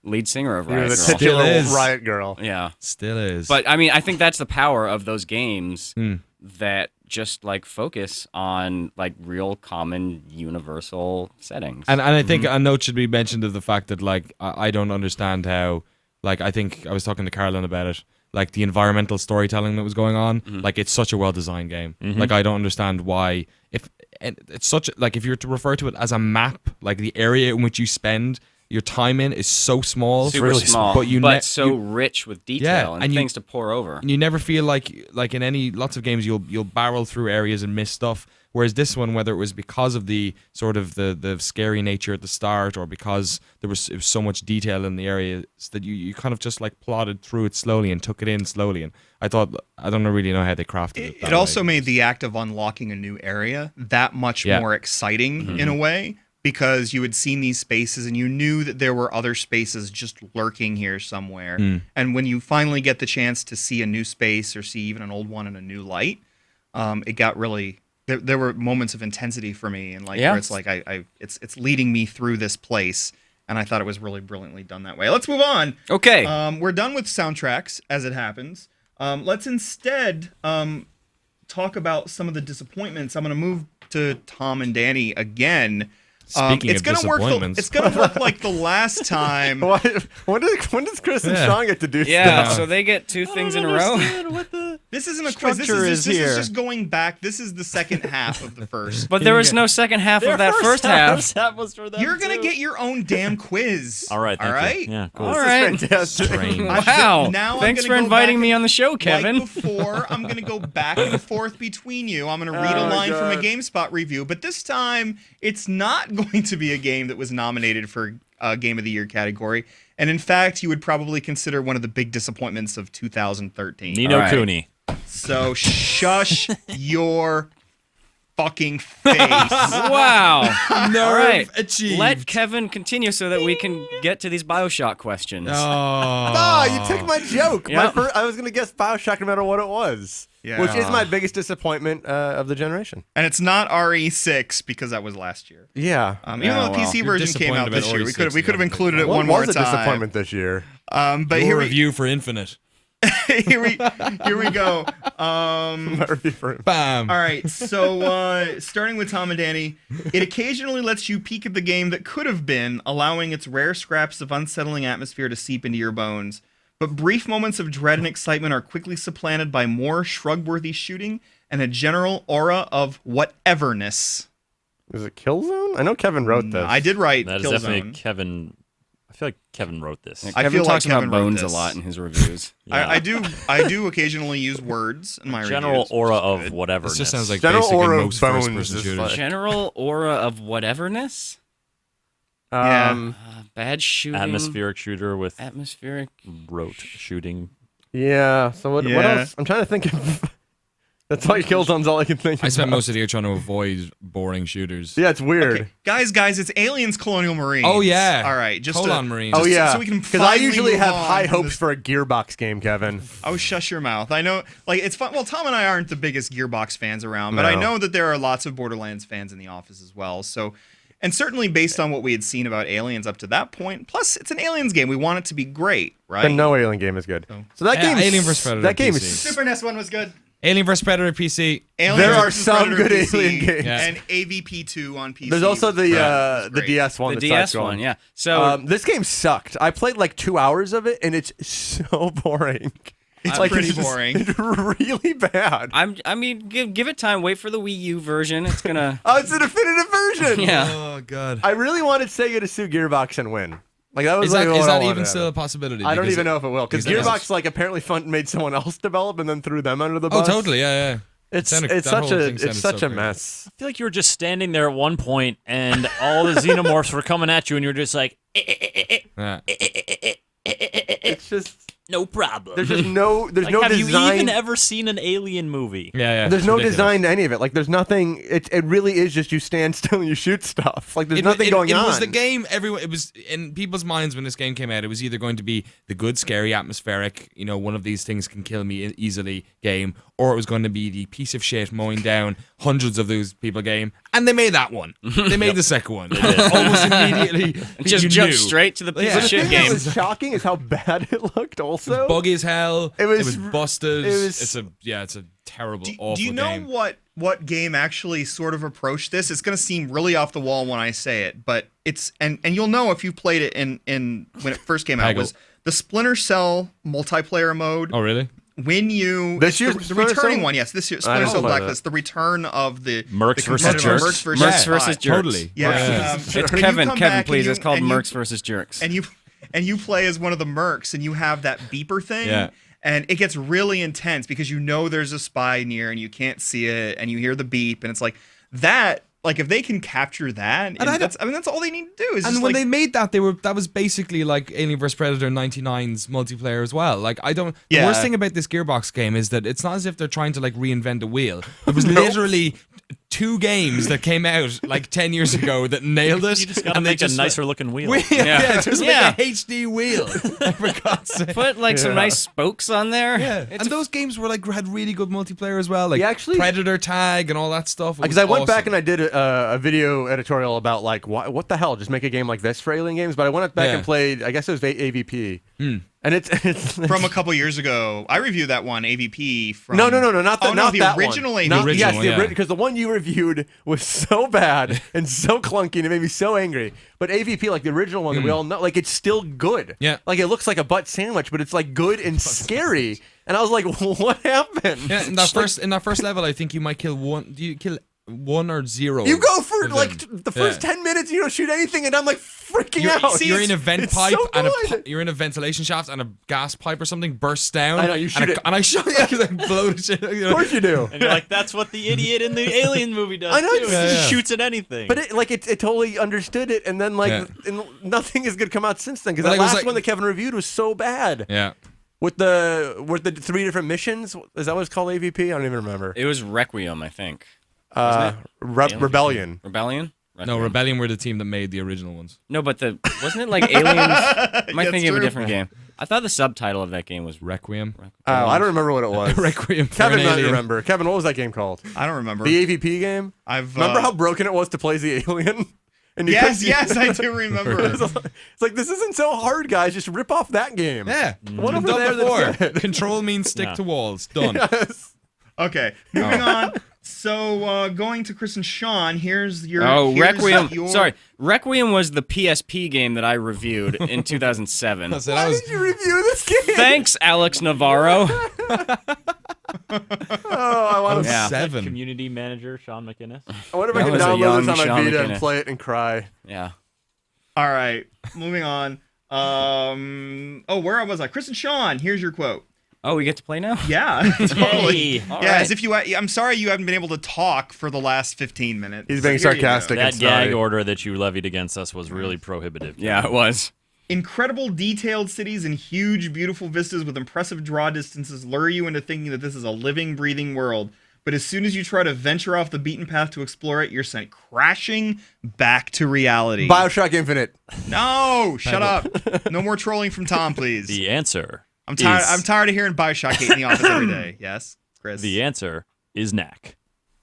lead singer of Riot Girl. The titular Riot Girl. Yeah. Still is. But, I mean, I think that's the power of those games that just, like, focus on, like, real, common, universal settings. And I think a note should be mentioned of the fact that, like, I don't understand how, like, I think I was talking to Carolyn about it, like, the environmental storytelling that was going on. Like, it's such a well-designed game. Like, I don't understand why... it's such like if you were to refer to it as a map, like the area in which you spend your time in is so small, super really small, but so rich with detail and things to pour over. And you never feel like in lots of games you'll barrel through areas and miss stuff. Whereas this one, whether it was because of the sort of the scary nature at the start or because it was so much detail in the areas that you kind of just like plodded through it slowly and took it in slowly. And I thought, I don't really know how they crafted it. It also made the act of unlocking a new area that much more exciting in a way, because you had seen these spaces and you knew that there were other spaces just lurking here somewhere. And when you finally get the chance to see a new space or see even an old one in a new light, it got really... There were moments of intensity for me, and like where it's like it's leading me through this place, and I thought it was really brilliantly done that way. Let's move on. Okay, we're done with soundtracks as it happens. Let's instead talk about some of the disappointments. I'm going to move to Tom and Danny again. Speaking of disappointments, it's going to work like the last time. When does Chris and Sean get to do stuff? Yeah, so they get two things in a row. This isn't a quiz. This is just going back. This is the second half of the first. But there was no second half of that first half. was for them You're gonna get your own damn quiz. All right. Thank you. Yeah. Cool. All right. Strange. Wow. Now Thanks for inviting me on the show, Kevin. Like before, I'm going to go back and forth between you. I'm going to read a line from a GameSpot review, but this time it's not going to be a game that was nominated for Game of the Year category. And in fact, you would probably consider one of the big disappointments of 2013. Ni no Kuni. So shush your fucking face. Wow. Nerve All right. achieved. Let Kevin continue so that we can get to these BioShock questions. Oh, you took my joke. Yep. I was going to guess BioShock no matter what it was. Yeah. Which is my biggest disappointment of the generation. And it's not RE6 because that was last year. Yeah. Even though the PC You're version came out disappointed this year, about we could have included it What one more was a time. disappointment this year? But Your review for Infinite. here we go. My review for it. Bam. All right, so starting with Tom and Danny, it occasionally lets you peek at the game that could have been, allowing its rare scraps of unsettling atmosphere to seep into your bones. But brief moments of dread and excitement are quickly supplanted by more shrug-worthy shooting and a general aura of whateverness. Is it Killzone? I know Kevin wrote this. I did write That is Killzone. definitely Kevin. I feel like Kevin wrote this. I Kevin feel like talks about Kevin wrote bones a this. lot in his reviews. Yeah. I do occasionally use words in my General reviews, aura which is of good. whatever. This just sounds like General basically aura of most bones first-person is shooters. like- General aura of whateverness? Um, Bad shooting. Atmospheric shooter with Atmospheric. rote shooting. Yeah. So what Yeah. else? I'm trying to think of. That's why Killzone's all I can think of. I spent most of the year trying to avoid boring shooters. Yeah, it's weird. Okay, guys, it's Aliens Colonial Marines. Oh, yeah. All right, just Hold to- on, Marines. Oh just yeah, so we can because I finally usually move have on high from hopes this- for a Gearbox game, Kevin. Oh, shush your mouth. I know, like, it's fun. Well, Tom and I aren't the biggest Gearbox fans around, but I No. know that there are lots of Borderlands fans in the office as well. So, and certainly based on what we had seen about Aliens up to that point, plus it's an Aliens game. We want it to be great, right? But no Alien game is good. So that Yeah, game, Alien vs. Predator that game PC. is. Super NES one was good. Alien vs. Predator PC. Aliens There are versus some Predator good PC Alien games. Yeah. and AVP2 on PC. There's also the Right. the Great. DS one. The that's DS side-scrolling. one, yeah. So This game sucked. I played like 2 hours of it, and it's so boring. It's like pretty just- boring. It's really bad. I mean, give it time. Wait for the Wii U version. It's gonna. Oh, it's a definitive version. Yeah. Oh, God. I really wanted Sega to sue Gearbox and win. Like that was Is like that, what is I that wanted even to still a happen. possibility? I don't Because even know if it will, because because that Gearbox is- like apparently made someone else develop and then threw them under the Oh, bus. totally. Yeah, yeah. It's Sounded- it's that such whole a thing it's sounded such so a crazy. mess. I feel like you were just standing there at one point, and all the xenomorphs were coming at you, and you were just like, Yeah. It's just no problem. there's just no there's Like, no have design. you even ever seen an Alien movie? Yeah. There's it's no ridiculous. design to any of it. Like there's nothing. It really is just you stand still and you shoot stuff. Like there's nothing going on. It was the game. Everyone. It was in people's minds when this game came out. It was either going to be the good, scary, atmospheric, one of these things can kill me easily game, or it was going to be the piece of shit mowing down hundreds of those people game. And they made that one. They made the second one. Almost immediately. Just you jump knew. straight to the piece Yeah. of The shit thing that game. was shocking is how bad it looked. Also, Buggy as hell. It was- busted. it was- It's a terrible, awful Do you know game. what game actually sort of approached this? It's going to seem really off the wall when I say it, but it's and you'll know if you played it in when it first came out. Haggle. Was the Splinter Cell multiplayer mode? Oh, really? When you This year, the Splinter returning Cell? one, yes, this year I Splinter didn't Cell play Blacklist, the return of the Mercs the versus competitive Jerks? Mercs versus Spy. Jerks. Totally. Yeah, It's when you Kevin. come Kevin, back please. and It's called and Mercs versus Jerks. and you play as one of the mercs, and you have that beeper thing. Yeah. And it gets really intense because there's a spy near and you can't see it, and you hear the beep, and it's like that. Like if they can capture that, that's all they need to do. Is And just when like, they made that was basically like Alien vs Predator 99's multiplayer as well. Like the Yeah. worst thing about this Gearbox game is that it's not as if they're trying to like reinvent the wheel. There was literally 2 games that came out like 10 years ago that nailed it. You just got to and they make a just, nicer looking wheel. yeah, just Yeah. make a HD wheel. For God's sake. Put like some nice spokes on there. Yeah, and those games were like had really good multiplayer as well, like Yeah, actually- Predator Tag and all that stuff. because I went back and I did a video editorial about like what the hell, just make a game like this for Alien games. But I went back Yeah. and played. I guess it was AVP, And it's from a couple years ago. I reviewed that one, AVP. From not the original one. AVP. Yes, because the one you reviewed was so bad and so clunky, and it made me so angry. But AVP, like the original one that we all know, like it's still good. Yeah. Like it looks like a butt sandwich, but it's like good and scary. And I was like, what happened? Yeah, in that first level, I think you might kill one. Do you kill 1 or 0? You go for of like them? the first 10 minutes, you don't shoot anything, and I'm like freaking out. You're in a vent it's pipe so and good. you're in a ventilation shaft and a gas pipe or something bursts down. I know, you shoot and it. And I shot it because I bloated shit. Of course you do. And you're like, that's what the idiot in the Alien movie does. I know, too. He yeah, just shoots at anything. But it totally understood it, and then and nothing is gonna come out since then. Because But the it was last like- one that Kevin reviewed was so bad. Yeah. With the 3 different missions, is that what it's called? AVP? I don't even remember. It was Requiem, I think. Rebellion. Rebellion? No, Rebellion were the team that made the original ones. No, but wasn't it like Aliens? Am I That's thinking of a true. different game? I thought the subtitle of that game was Requiem. I don't remember what it was. Requiem. For Kevin an might alien. remember. Kevin, what was that game called? I don't remember. The AVP game? Remember how broken it was to play the alien? And you Yes, couldn't- yes, I do remember. It's like, this isn't so hard, guys. Just rip off that game. Yeah. What over Done there before. that's it? Control means stick Yeah. to walls. Done. Yes. Okay, moving on. So going to Chris and Sean, here's your Requiem. Your... Sorry, Requiem was the PSP game that I reviewed in 2007. That's it. Why I was did you review this game? Thanks, Alex Navarro. Oh, I want to. Yeah. 7. Community manager Sean McInnes. I wonder if I That can was a download this on young my Sean Vita and McInnes. play it and cry. Yeah. All right, moving on. Where was I? Chris and Sean, here's your quote. Oh, we get to play now? Yeah, totally. Yay. All Yeah, right. as if I'm sorry you haven't been able to talk for the last 15 minutes. He's being Here you go. sarcastic. That and sorry. gag order that you levied against us was really prohibitive. Yeah, it was. Incredible detailed cities and huge, beautiful vistas with impressive draw distances lure you into thinking that this is a living, breathing world. But as soon as you try to venture off the beaten path to explore it, you're sent crashing back to reality. Bioshock Infinite. No, shut up. No more trolling from Tom, please. The answer I'm tired. is- I'm tired of hearing Bioshock hate in the office every day. Yes, Chris. The answer is Knack.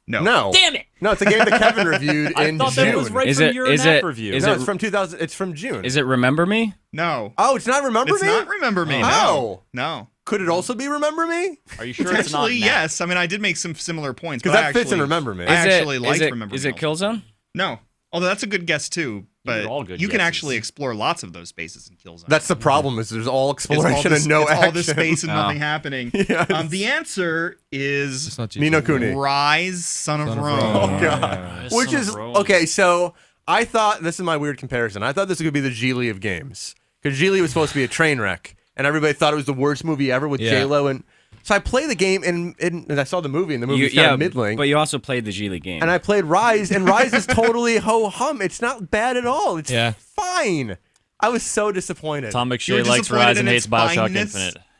No. Damn it! No, it's a game that Kevin reviewed I in thought June. that was right Is from it- your is Knack it- review. is No, it- it's from 2000. It's from June. Is it Remember Me? No. Oh, it's not Remember It's Me? not Remember Me. Oh. No. Could it also be Remember Me? Are you sure it's not Potentially, Knack? yes. I mean, I did make some similar points. Because but that I fits in actually- Remember Me. I Is actually it, liked is it, Remember is Me. it Killzone? No. Although that's a good guess too. But are all good you can guesses. actually explore lots of those spaces in Killzone. That's the problem. Is there's all It's all exploration this, and no it's action. all this space and nothing happening. Yes. The answer is It's not Nino GTA. Kuni. Rise, Son of Son of Rome. Rome. Oh god. Yeah. Which Son is of Rome. okay. So I thought this is my weird comparison. I thought this was gonna be the Geely of games because Geely was supposed to be a train wreck, and everybody thought it was the worst movie ever with Yeah. J-Lo. And so I played the game, and I saw the movie, and the movie was kind of middling. but you also played the Geely game. And I played Rise, and Rise is totally ho-hum. It's not bad at all. It's Yeah. fine. I was so disappointed. Tom You McShay were likes disappointed Rise in and its hates Bioshock fineness?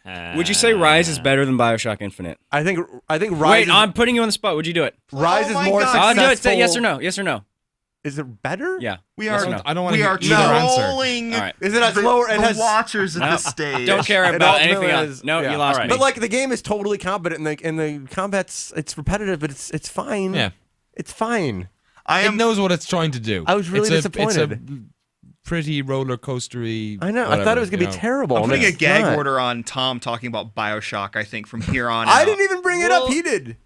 Infinite. Would you say Rise is better than Bioshock Infinite? I think Rise. Wait, is, I'm putting you on the spot. Would you do it? Rise Oh is my more God. successful. I'll do it. Say yes or no. Yes or no. Is it better? Yeah. We Yes are. or no? I don't want We to are hear either answer. trolling. All right. Is it as lower? It the has. watchers at No. this stage. Don't care It about ultimately anything else. is- No, yeah. you lost All right. me. But like the game is totally competent, and the combat's it's repetitive, but it's fine. Yeah. It's fine. I It am. knows what it's trying to do. I was really It's disappointed. a pretty roller coastery. I know. I thought it was gonna be terrible. I'm and putting a it's gag not. order on Tom talking about Bioshock. I think from here on out. I didn't even bring it up. Well- He did.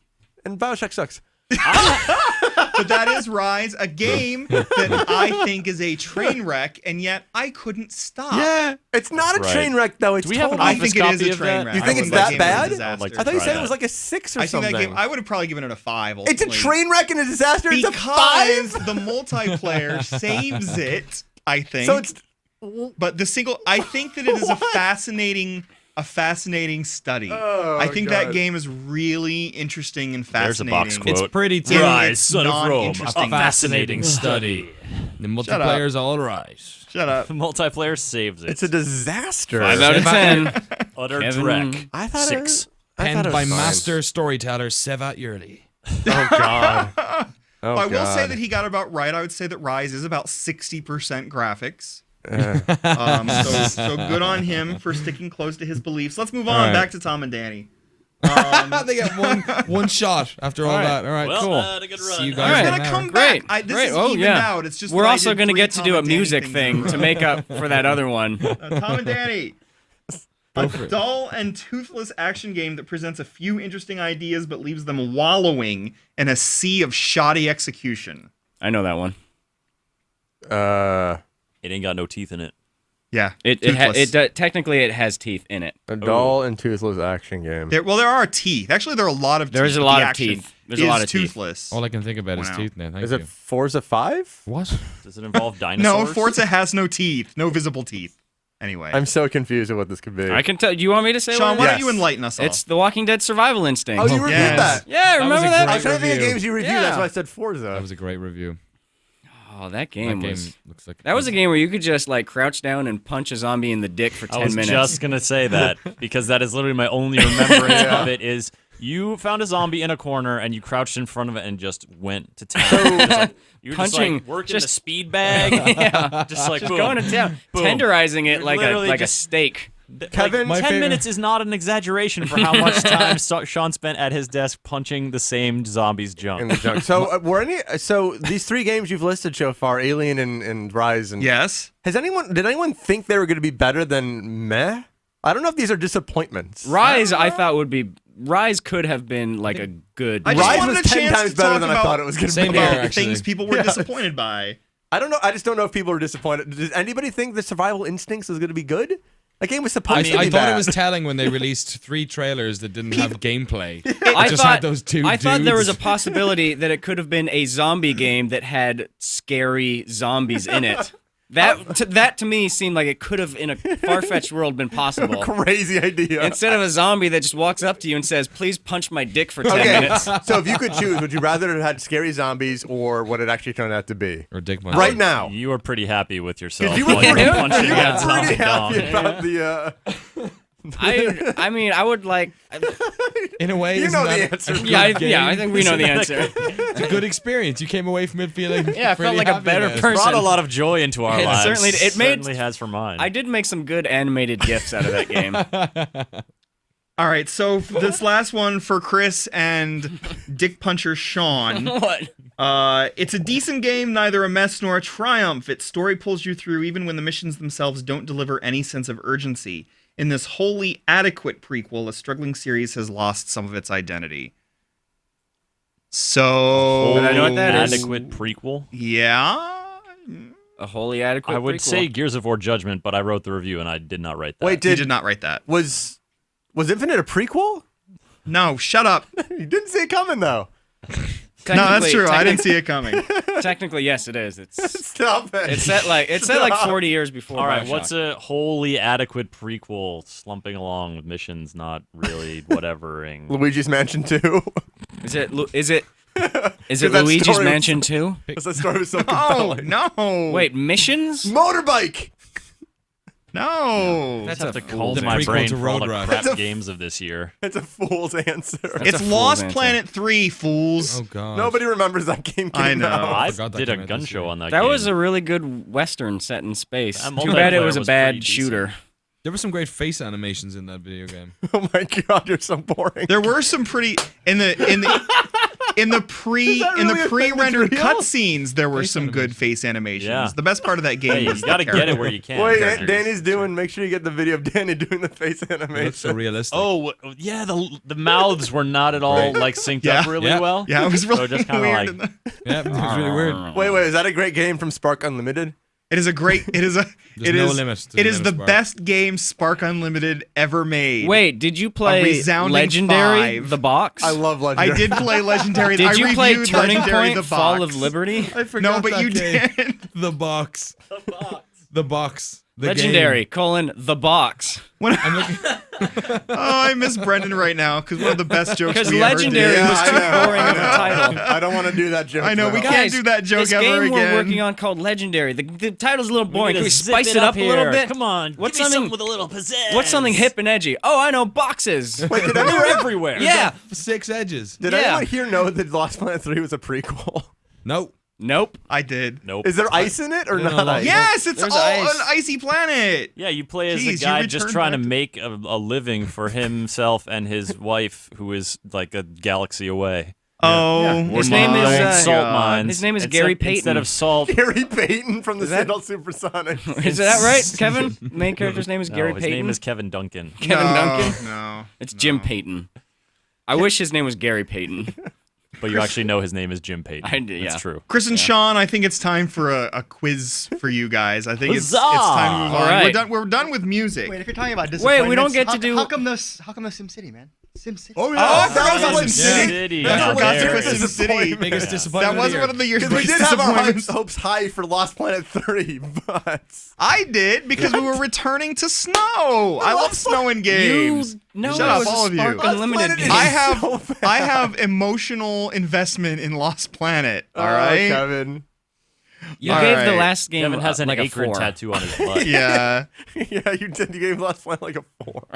And Bioshock sucks. But that is Rise, a game that I think is a train wreck, and yet I couldn't stop. Yeah. It's not a Right. train wreck though. It's Do we have an totally. I office think it is copy a of train that? wreck. You think I it's think that game is a bad? disaster. I'd like to I thought you try said it that. was like a 6 or I think something. that game. I would have probably given it a 5. It's a ultimately. train wreck and a disaster. It's a because 5. the multiplayer saves it. I think. So it's. But the single, I think that it is a fascinating study. Oh, I think God. that game is really interesting and There's a fascinating. box quote. It's pretty Yeah, tough. Rise, it's son of Rome. A non-interesting. fascinating study. The Shut up. multiplayer's all right. Shut up. The multiplayer saves it. It's a disaster. 5 out of 10. Utter Kevin- dreck. I thought 6. I thought Penned it by was fine. master storyteller Sevat Yurli. Oh God. Oh, I will say God. that he got about right. I would say that Rise is about 60% graphics. So good on him for sticking close to his beliefs. Let's move on right. back to Tom and Danny. They get one shot after all that. All right, Well, cool. had a good run. See you All guys right. in I'm an gonna hour. come Great. back. This Great. is Oh, evened yeah. out. It's just We're that I also did going to 3 get to Tom do a and Danny music things thing in a to row. make up for that other one. Tom and Danny. A dull and toothless action game that presents a few interesting ideas but leaves them wallowing in a sea of shoddy execution. I know that one. It ain't got no teeth in it. Yeah, Technically it has teeth in it. A dull and toothless action game. There are teeth. Actually, there are a lot of teeth. There's a lot of teeth. There's a lot of teeth. Toothless. All I can think about is Wow. teeth now. Thank Is you. it Forza 5? What? Does it involve No, dinosaurs? Forza has no teeth. No visible teeth. Anyway. I'm so confused at what this could be. I can tell. Do you want me to say Sean, what why it don't you enlighten us all? is? It's The Walking Dead Survival Instinct. Oh, you reviewed yes. that. Yeah, was remember a that? I was trying to think of review. games you reviewed. Yeah. That's why I said Forza. That was a great review. Oh, that game That was. game looks like That was a game where you could just like crouch down and punch a zombie in the dick for 10 I was minutes. just gonna say that because that is literally my only remembrance of it. Is you found a zombie in a corner and you crouched in front of it and just went to town. You were Punching, just like working just- the speed bag, yeah, just like just boom, going to town, boom. tenderizing it You're like literally a just- steak. Kevin, like, my 10 favorite- minutes is not an exaggeration for how much time Sean spent at his desk punching the same zombie's junk. in the junk. So these 3 games you've listed so far, Alien and Rise, and Yes. did anyone think they were going to be better than meh? I don't know if these are disappointments. Rise, I thought Rise could have been like a good. I just Rise wanted was a 10 chance times to better talk than I about- thought it was going to Same be. here, About actually. things people were disappointed by. I don't know. I just don't know if people were disappointed. Does anybody think the Survival Instincts is going to be good? That game was supposed to be I thought bad. it was telling when they released 3 trailers that didn't have gameplay. I just thought had those two I thought there was a dudes. possibility that it could have been a zombie game that had scary zombies in it. That to me seemed like it could have, in a far-fetched world, been possible. Crazy idea. Instead of a zombie that just walks up to you and says, "Please punch my dick for 10 Okay, minutes." so if you could choose, would you rather it had scary zombies or what it actually turned out to be? Or Dick Munch. Right now. You were pretty happy with yourself. You were while you pretty, were punching you that were pretty zombie down. happy about the... I mean, I would like. In a way, You isn't know that the answer. a Yeah, good I game? think we know the answer. It's a good experience. You came away from it feeling Yeah, I felt pretty like a happy better about it. person. Brought a lot of joy into our It lives. certainly has for mine. I did make some good animated gifs out of that game. All right, so this last one for Chris and Dick Puncher Sean. What? It's a decent game, neither a mess nor a triumph. Its story pulls you through even when the missions themselves don't deliver any sense of urgency. In this wholly adequate prequel, a struggling series has lost some of its identity. So, But I know what that is. Adequate prequel. yeah. A wholly adequate. I would prequel. say Gears of War Judgment, but I wrote the review and I did not write that. Wait, You did did not write that. was Infinite a prequel? No, shut up. You didn't see it coming though. No, that's true. I didn't see it coming. Technically, yes, it is. It's Stop it. set like 40 years before. All right, Bioshock. what's a wholly adequate prequel slumping along with missions not really whatevering? Luigi's Mansion 2. Is it? Is it that Luigi's story was- Mansion 2? Because that story was so Oh, compelling. no. Wait, missions? Motorbike. No. I That's have a to cull The my prequel brain to for all the Road Rush. crap It's a- games of this year. It's a fool's answer. It's a fool's Lost answer. Planet 3, fools. Oh god. Nobody remembers that game. I came know. out. I forgot that did a came out gun this show year. on that That game. was a really good western set in space. That Too bad it multiplayer was a was bad pretty shooter. There were some great face animations in that video game. Oh my god, you're so boring. There were some pretty in the pre-rendered real? cutscenes. There were Face some good animations. face animations. Yeah. The best part of that game Hey, was you gotta the get it character. where you can. Wait, characters. Danny's doing. Make sure you get the video of Danny doing the face It looks so animation. realistic. Oh yeah, the mouths were not at all Right. like synced Yeah. up really Yeah. well. Yeah, it was really So just kinda weird. like- in the- yeah, it was really weird. Wait, is that a great game from Spark Unlimited? It is a great. It is a. There's It no is. limit to It the is amount the of Spark. best game Spark Unlimited ever made. Wait, did you play resounding Legendary 5. the box? I love Legendary. I did play Legendary. Did I you play reviewed Turning Legendary Point the Fall box. of Liberty? I forgot No, but that you game. did. The box. The box. The Legendary, game. the box. I'm looking. Oh, I miss Brendan right now because one of the best jokes Because we ever Legendary did. was too boring of a title. I don't want to do that joke. I know we now. can't do that joke this ever game again. we're working on called Legendary. The title's a little boring. We Can need we to zip spice it up a little here. bit? Come on, What's give me something with a little pizzazz? What's something hip and edgy? Oh, I know, boxes. Wait, did They're anyone, everywhere. Yeah. 6 edges. did Yeah. anyone here know that Lost Planet 3 was a prequel? No. Nope. I did. Nope. Is there ice in it or No, not no, ice? Yes, it's There's all ice. an icy planet. Yeah, you play as Jeez, a you guy just returned trying to back to- make a living for himself and his wife, who is like a galaxy away. Oh, His name is Salt Mines. His name is Gary Payton. Instead of Salt. Gary Payton from the Seattle Supersonics. Is that right, Kevin? Main character's name is Gary his Payton. name is Kevin Duncan. Kevin Duncan. No, It's Jim Payton. I wish his name was Gary Payton. But you actually know his name is Jim Payton. Yeah. That's true. Chris and Sean, I think it's time for a quiz for you guys. I think it's Huzzah! time to move on. All right. We're done with music. Wait, if you're talking about Wait, disappointments, we don't get to do- How come the SimCity, man? SimCity. Oh, Oh, I forgot was about one- SimCity. SimCity. I How forgot to dare put you. SimCity. Biggest disappointment. That wasn't one of the year's Because we biggest did have our disappointments. hopes high for Lost Planet 3, but I did because we were returning to snow. I love snow in games. No, Shut it up, was all a of you. Spark Unlimited game. I have emotional investment in Lost Planet. All right. Kevin. You All gave the right. last game Kevin has an like a acrid 4. tattoo on his butt. Yeah. Yeah, you did. You gave Lost Planet like a 4.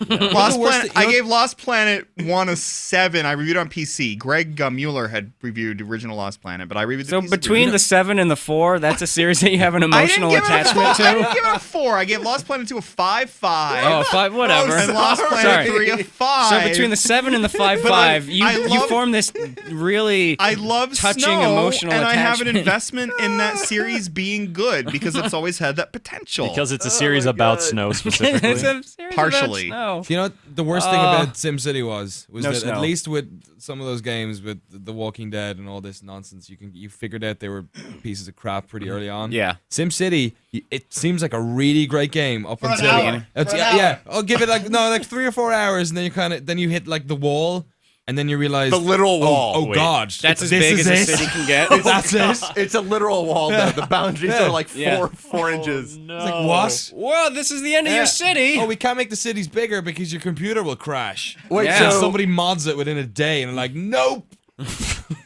Lost worst Planet. that- I gave Lost Planet 1 a 7. I reviewed it on PC. Greg Mueller had reviewed the original Lost Planet, but I reviewed the So PC between version. the 7 and the 4, that's a series that you have an I didn't emotional give it a attachment 4. I to. didn't give it a 4. I gave Lost Planet 2 a 5.5. Oh, 5, whatever. And Lost Planet Sorry. 3 a 5. So between the 7 and the 5.5, you love- form this really I love touching snow, emotional and I have an attachment. investment in that series being good because it's always had that potential. Because it's a series about snow specifically. It's a series Partially. about snow. You know what the worst thing about SimCity was no that snow. at least with some of those games with The Walking Dead and all this nonsense, you figured out they were pieces of crap pretty early on. Yeah. SimCity, it seems like a really great game up For an until hour. For an yeah. hour. I'll give it like 3 or 4 hours, and then you hit like the wall, and then you realize The literal wall. Oh Wait. God, That's as this big is as a it? city can get. That's it. It's a literal wall, though. The boundaries are like Yeah. 4 inches. No. It's like what? Well, this is the end of Yeah. your city. Oh, we can't make the cities bigger because your computer will crash. Wait, Yeah. So somebody mods it within a day, and I'm like, nope,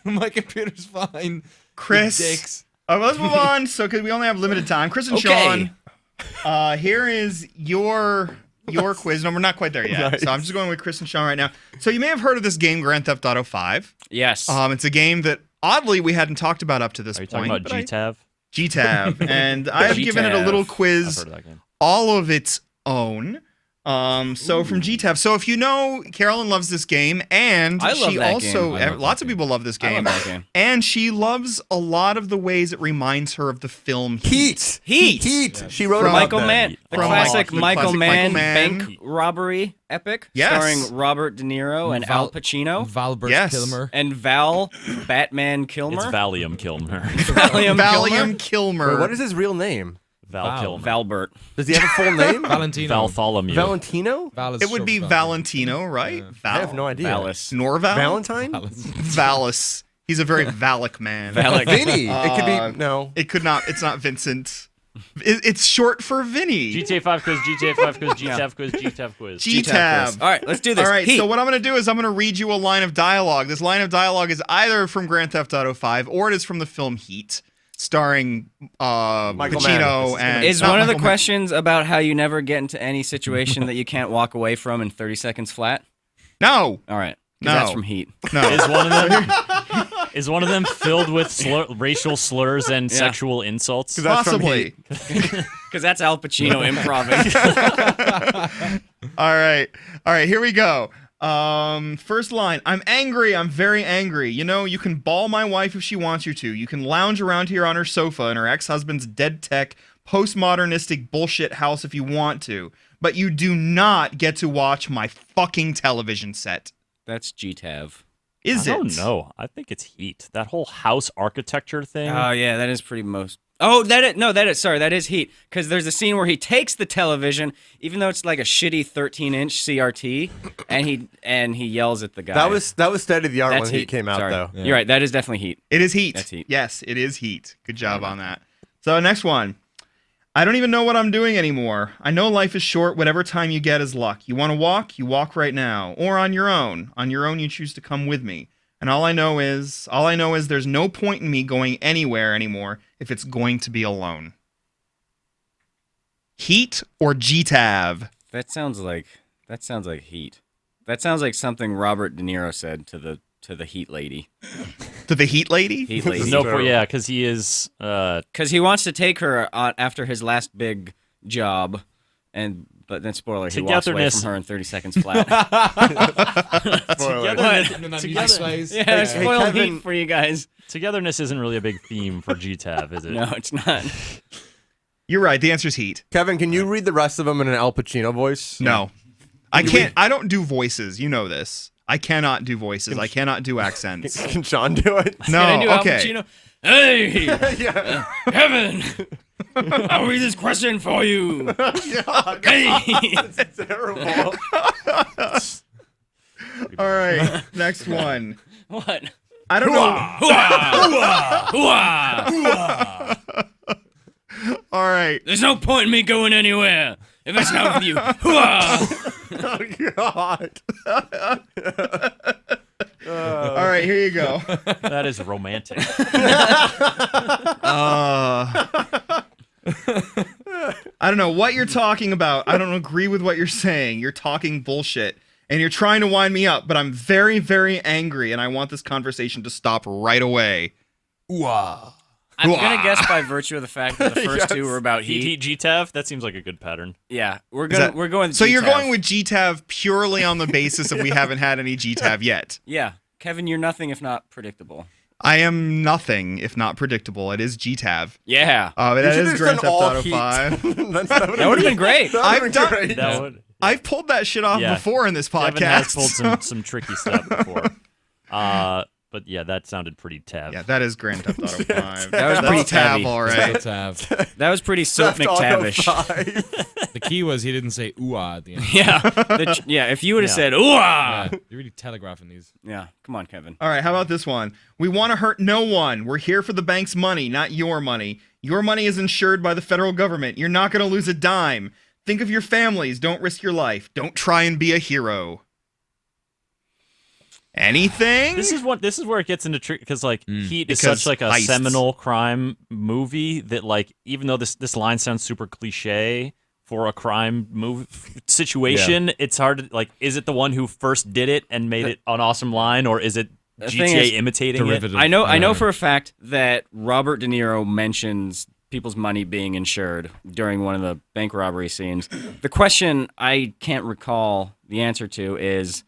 my computer's fine. Chris. You dicks. All right, let's move on. So, because we only have limited time, Chris and Okay. Sean, here is your quiz. No, we're not quite there yet. Nice. So I'm just going with Chris and Sean right now. So you may have heard of this game, Grand Theft Auto 5. Yes. It's a game that oddly we hadn't talked about up to this Are you point. talking about but I- GTAV? GTAV, and I have given it a little GTAV. I've quiz, heard of that game. all of its own. So from GTAV. So if you know, Carolyn loves this game, and I love she that also game. I love lots that of people love this I game, love that game. and she loves a lot of the ways it reminds her of the film Heat. Heat. She wrote From about Michael that. Mann, the From classic the Michael classic Mann Michael Mann. bank robbery epic, Yes. starring Robert De Niro and Al Pacino Valbert Yes. Kilmer. and Val Batman Kilmer. It's Valium Kilmer. Valium Valium Kilmer. Wait, what is his real name? Val Val. Kilmer. Valbert. Does he have a full name? Valentino. Valtholomew. Valentino? Val is It would short be for Valentino, right? I have no idea. Valis. Norval? Valentine? Valis. He's a very Valak man. Valak. Vinny. It could be no. It could not. It's not Vincent. It's short for Vinny. GTA 5 quiz, GTA 5 quiz, GTAV quiz, GTAV quiz. GTAV. All right, let's do this. All right, Heat. so what I'm going to do is I'm going to read you a line of dialogue. This line of dialogue is either from Grand Theft Auto 5 or it is from the film Heat, starring Pacino Mann. and... Is not one of the Michael Mann. questions about how you never get into any situation that you can't walk away from in 30 seconds flat? No. All right. 'Cause No. That's from Heat. No. Is one of them filled with racial slurs and Yeah. sexual insults? That's from Possibly. Because that's Al Pacino improving. All right, here we go. First line. I'm angry. I'm very angry. You know, you can ball my wife if she wants you to. You can lounge around here on her sofa in her ex-husband's dead tech, postmodernistic bullshit house if you want to. But you do not get to watch my fucking television set. That's GTAV. Is I it? don't know. I think it's Heat. That whole house architecture thing. Oh, yeah, that is pretty most... Oh, that is Heat. Because there's a scene where he takes the television, even though it's like a shitty 13-inch CRT, and he yells at the guy. That was State of the Art That's when Heat came out, Sorry. though. Yeah. You're right, that is definitely Heat. It is Heat. That's Heat. Yes, it is Heat. Good job on that. So next one. I don't even know what I'm doing anymore. I know life is short. Whatever time you get is luck. You want to walk? You walk right now. Or on your own. On your own, you choose to come with me. And all I know is there's no point in me going anywhere anymore if it's going to be alone. Heat or GTAV? That sounds like Heat. That sounds like something Robert De Niro said to the Heat lady. To the Heat lady? Heat lady. because he is. Because he wants to take her on after his last big job, But then, spoiler, he walks away from her in 30 seconds flat. Yeah, spoiled Heat for you guys. Togetherness isn't really a big theme for GTAV, is it? No, it's not. You're right. The answer's Heat. Kevin, can you read the rest of them in an Al Pacino voice? No. I can't. I don't do voices. You know this. I cannot do voices. I cannot do accents. Can Sean do it? No. Can I do Al Okay. Pacino? Hey, Kevin, I'll read this question for you. Hey. That's terrible. All right. Next one. What? I don't know. All right. There's no point in me going anywhere if it's not with you. Oh, God. All right. Here you go. That is romantic. I don't know what you're talking about. I don't agree with what you're saying. You're talking bullshit. And you're trying to wind me up, but I'm very, very angry, and I want this conversation to stop right away. I'm gonna guess by virtue of the fact that the first two were about Heat GTAV? That seems like a good pattern. Yeah, we're going. So you're GTAV. going with GTAV purely on the basis of we haven't had any GTAV yet. Yeah, Kevin, you're nothing if not predictable. I am nothing if not predictable. It is GTAV. Yeah, That is Grand Theft Auto 5. That would have been great. I've pulled that shit off before in this podcast. Kevin has pulled some tricky stuff before. But yeah, that sounded pretty tab. Yeah, that is Grand Theft Auto 5. That was pretty tab, tabby. all right. That was pretty Soap McTavish. The key was he didn't say ooh-ah at the end. Yeah, if you would have said ooh-ah. Yeah, you're really telegraphing these. Yeah, come on, Kevin. All right, how about this one? We want to hurt no one. We're here for the bank's money, not your money. Your money is insured by the federal government. You're not going to lose a dime. Think of your families. Don't risk your life. Don't try and be a hero. Anything? This is where it gets into trick because Heat is Because such like a heists. seminal crime movie that even though this line sounds super cliche for a crime movie situation, it's hard to is it the one who first did it and made it an awesome line, or is it GTA imitating it? I know for a fact that Robert De Niro mentions people's money being insured during one of the bank robbery scenes. The question I can't recall the answer to is,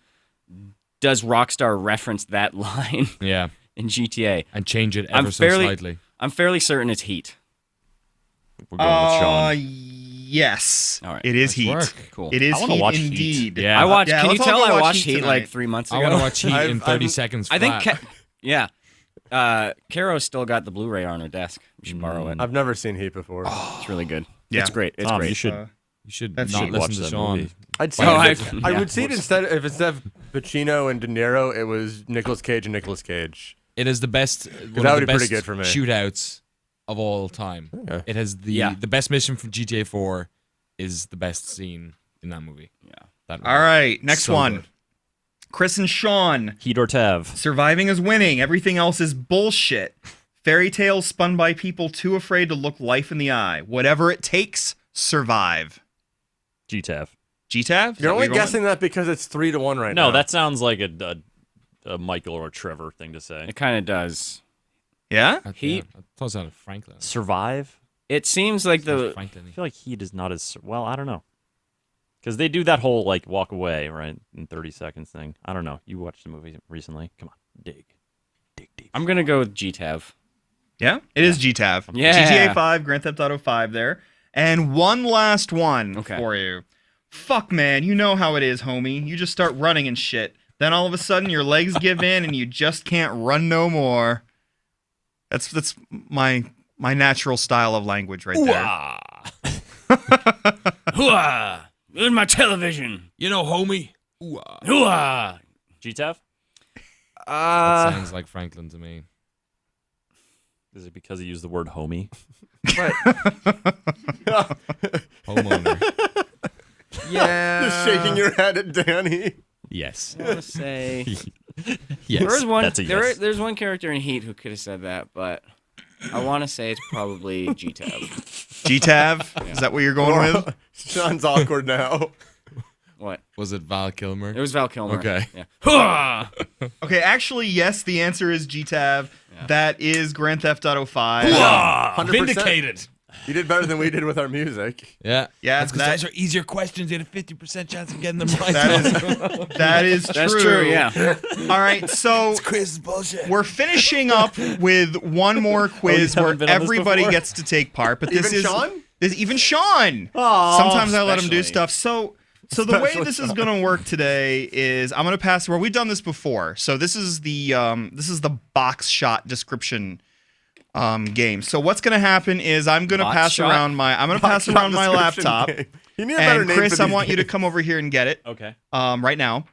does Rockstar reference that line in GTA? And change it ever so slightly. I'm fairly certain it's Heat. We're going with Sean. Yes. All right. It is Heat. Work. Cool. It is I wanna Heat watch indeed. Heat. Yeah. I watched. Yeah, Can you let's all tell go I watch watched Heat Heat tonight. like 3 months ago? I want to watch Heat in 30 seconds I flat. think. Caro's still got the Blu-ray on her desk. We should borrow it. I've never seen Heat before. It's really good. Yeah. It's great. It's Tom, great. you should. You should That's not cheap. listen Watch to that Sean. movie. I'd see Oh, I would see it instead of Pacino and De Niro, it was Nicolas Cage and Nicolas Cage. It is the best. that One would of the be pretty best good for me. shootouts of all time. Okay. It has the best mission from GTA 4 is the best scene in that movie. Yeah. That All right, next So one. good. Chris and Sean. Heat or Tav? Surviving is winning. Everything else is bullshit. Fairy tales spun by people too afraid to look life in the eye. Whatever it takes, survive. GTAV. GTAV? You're only guessing that because it's 3-1 right now. No, that sounds like a Michael or a Trevor thing to say. It kind of does. Yeah? Heat. I thought it was out of Franklin. Survive? It seems like the. Franklin. I feel like Heat is not as well. I don't know, because they do that whole walk away right in 30 seconds thing. I don't know. You watched the movie recently? Come on, dig deep. I'm gonna go with GTAV. Yeah? It is GTAV. Yeah. GTA 5, Grand Theft Auto 5 there. And one last one Okay. for you. Fuck, man. You know how it is, homie. You just start running and shit. Then all of a sudden your legs give in and you just can't run no more. That's my natural style of language right there. Hooah! Where's my television? You know, homie. Ooh-ah. Hooah! GTAV? That sounds like Franklin to me. Is it because he used the word homie? Homeowner. Yeah. Just shaking your head at Danny. Yes. I want to say Yes. there was one. That's a yes. There's one character in Heat who could have said that, but I want to say it's probably GTAV. GTAV? Is that what you're going with? Sean's awkward now. What? Was it Val Kilmer? It was Val Kilmer. Okay. Yeah. Hooah! Okay, actually, yes, the answer is GTAV. Yeah. That is Grand Theft Auto 5. Hooah! 100%. Vindicated. You did better than we did with our music. Yeah. Yeah, That's because those are easier questions. You had a 50% chance of getting them right. That is true. That's true, yeah. All right, so quiz is bullshit. we're finishing up with one more quiz haven't where been on this everybody before? gets to take part. But this Even is Sean? even Sean. Sometimes I let him do stuff. So the way this is going to work today is I'm going to pass. Well, we've done this before. So this is the box shot description game. So what's going to happen is I'm going to pass around my laptop. You need a better And name Chris, for I these want you to games. come over here and get it. Okay. Right now.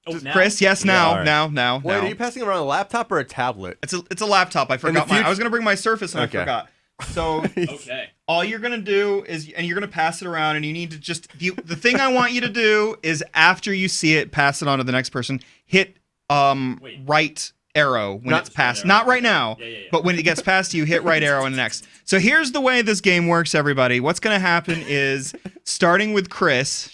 Oh, now? Chris, yes, now, all right. now. Wait, are you passing around a laptop or a tablet? It's a laptop. I forgot mine. I was gonna bring my Surface and Okay. I forgot. So Okay. all you're gonna do is, and you're gonna pass it around, and you need to just the thing I want you to do is after you see it, pass it on to the next person. Hit right arrow when it's passed. Not right now, but when it gets past you, hit right arrow and next. So here's the way this game works, everybody. What's gonna happen is starting with Chris.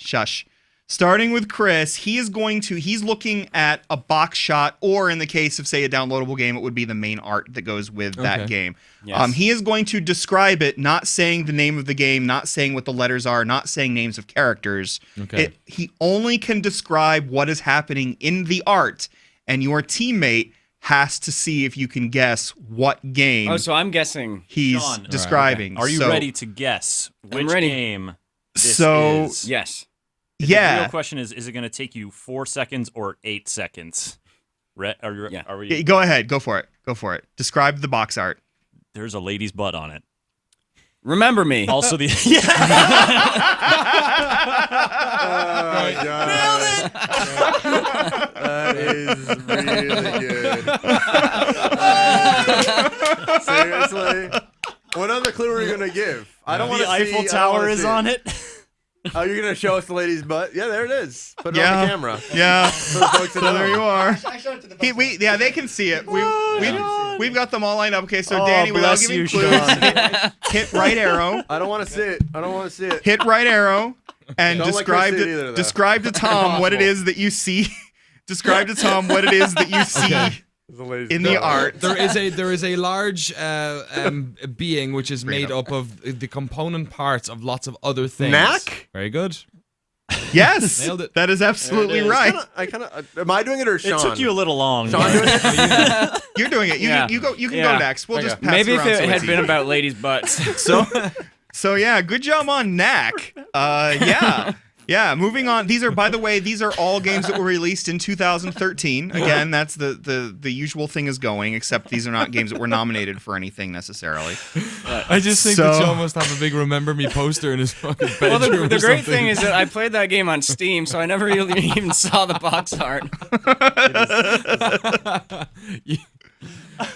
Starting with Chris, he's looking at a box shot, or in the case of, say, a downloadable game, it would be the main art that goes with that game. Yes. He is going to describe it, not saying the name of the game, not saying what the letters are, not saying names of characters. Okay. He only can describe what is happening in the art, and your teammate has to see if you can guess what game Oh, so I'm guessing. he's Sean. describing. Are you So- ready to guess which ready. game this So- is? Yes. The Yeah. real question is it going to take you 4 seconds or 8 seconds? Yeah. Are we? Yeah, go ahead. Go for it. Describe the box art. There's a lady's butt on it. Remember me. Also, the Oh, God. That is really good. Seriously? What other clue are you going to give? I don't want to the Eiffel Tower is on it. Oh, you're going to show us the lady's butt? Yeah, there it is. Put it Yeah. on the camera. Yeah. For the folks at So there home. you are. I showed it to the folks. Yeah, they can see it. We've got them all lined up. Okay, so Oh, Danny, without bless giving you, clues, Sean. hit right arrow. I don't want to see it. Hit right arrow and Don't let describe Chris see it either, though. describe to Tom what it is that you see. Describe to Tom what it is that you see in the art. There is a large being which is made up of the component parts of lots of other things. Knack? Very good. Yes, Nailed it. that is absolutely There it is. right. Am I doing it or Sean? It took you a little long. Sean doing it? You're doing it. You Yeah. can go Yeah. next. We'll just pass Maybe it if around it so had it's been easy. about ladies' butts. So yeah, good job on Knack. Yeah, moving on. These are all games that were released in 2013. Again, that's the usual thing is going, except these are not games that were nominated for anything necessarily. I just think So- that Joe must have a big "Remember Me" poster in his fucking Well, bedroom. the or great something. thing is that I played that game on Steam, so I never really even saw the box art.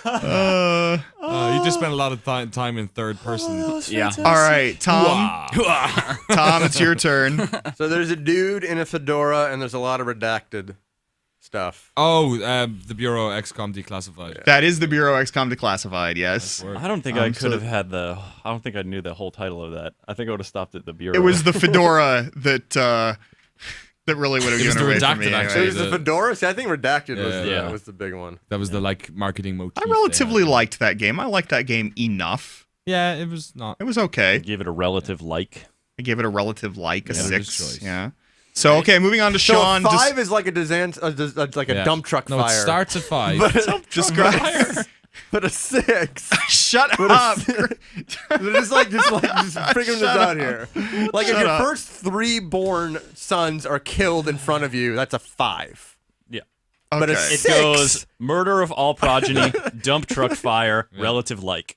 You just spent a lot of time in third person. Yeah. All right, Tom. Tom, it's your turn. So there's a dude in a fedora, and there's a lot of redacted stuff. Oh, the Bureau XCOM Declassified. That is the Bureau XCOM Declassified. Yes, Word. I don't think I so- could have had the. I don't think I knew the whole title of that. I think I would have stopped at the bureau. it was the fedora that really would have It was given the away for redacted, me. actually. So Anyway. there's the the- fedora. See, I think redacted Yeah. was the big one. That was the like marketing motif. I relatively liked that game. I liked that game enough. Yeah, it was not. It was okay. Give it a relative like. I gave it a relative like a Yeah, good 6. choice. Yeah. So okay, moving on to So Sean. a 5 is like a disaster, like a Yeah. dump truck No, fire. it starts at 5. describe. But a 6. Shut But up. just figuring this out here. Like if Shut your up. first 3 born sons are killed in front of you, that's a 5. Yeah. But a Okay. It 6. goes murder of all progeny, dump truck fire, relative like.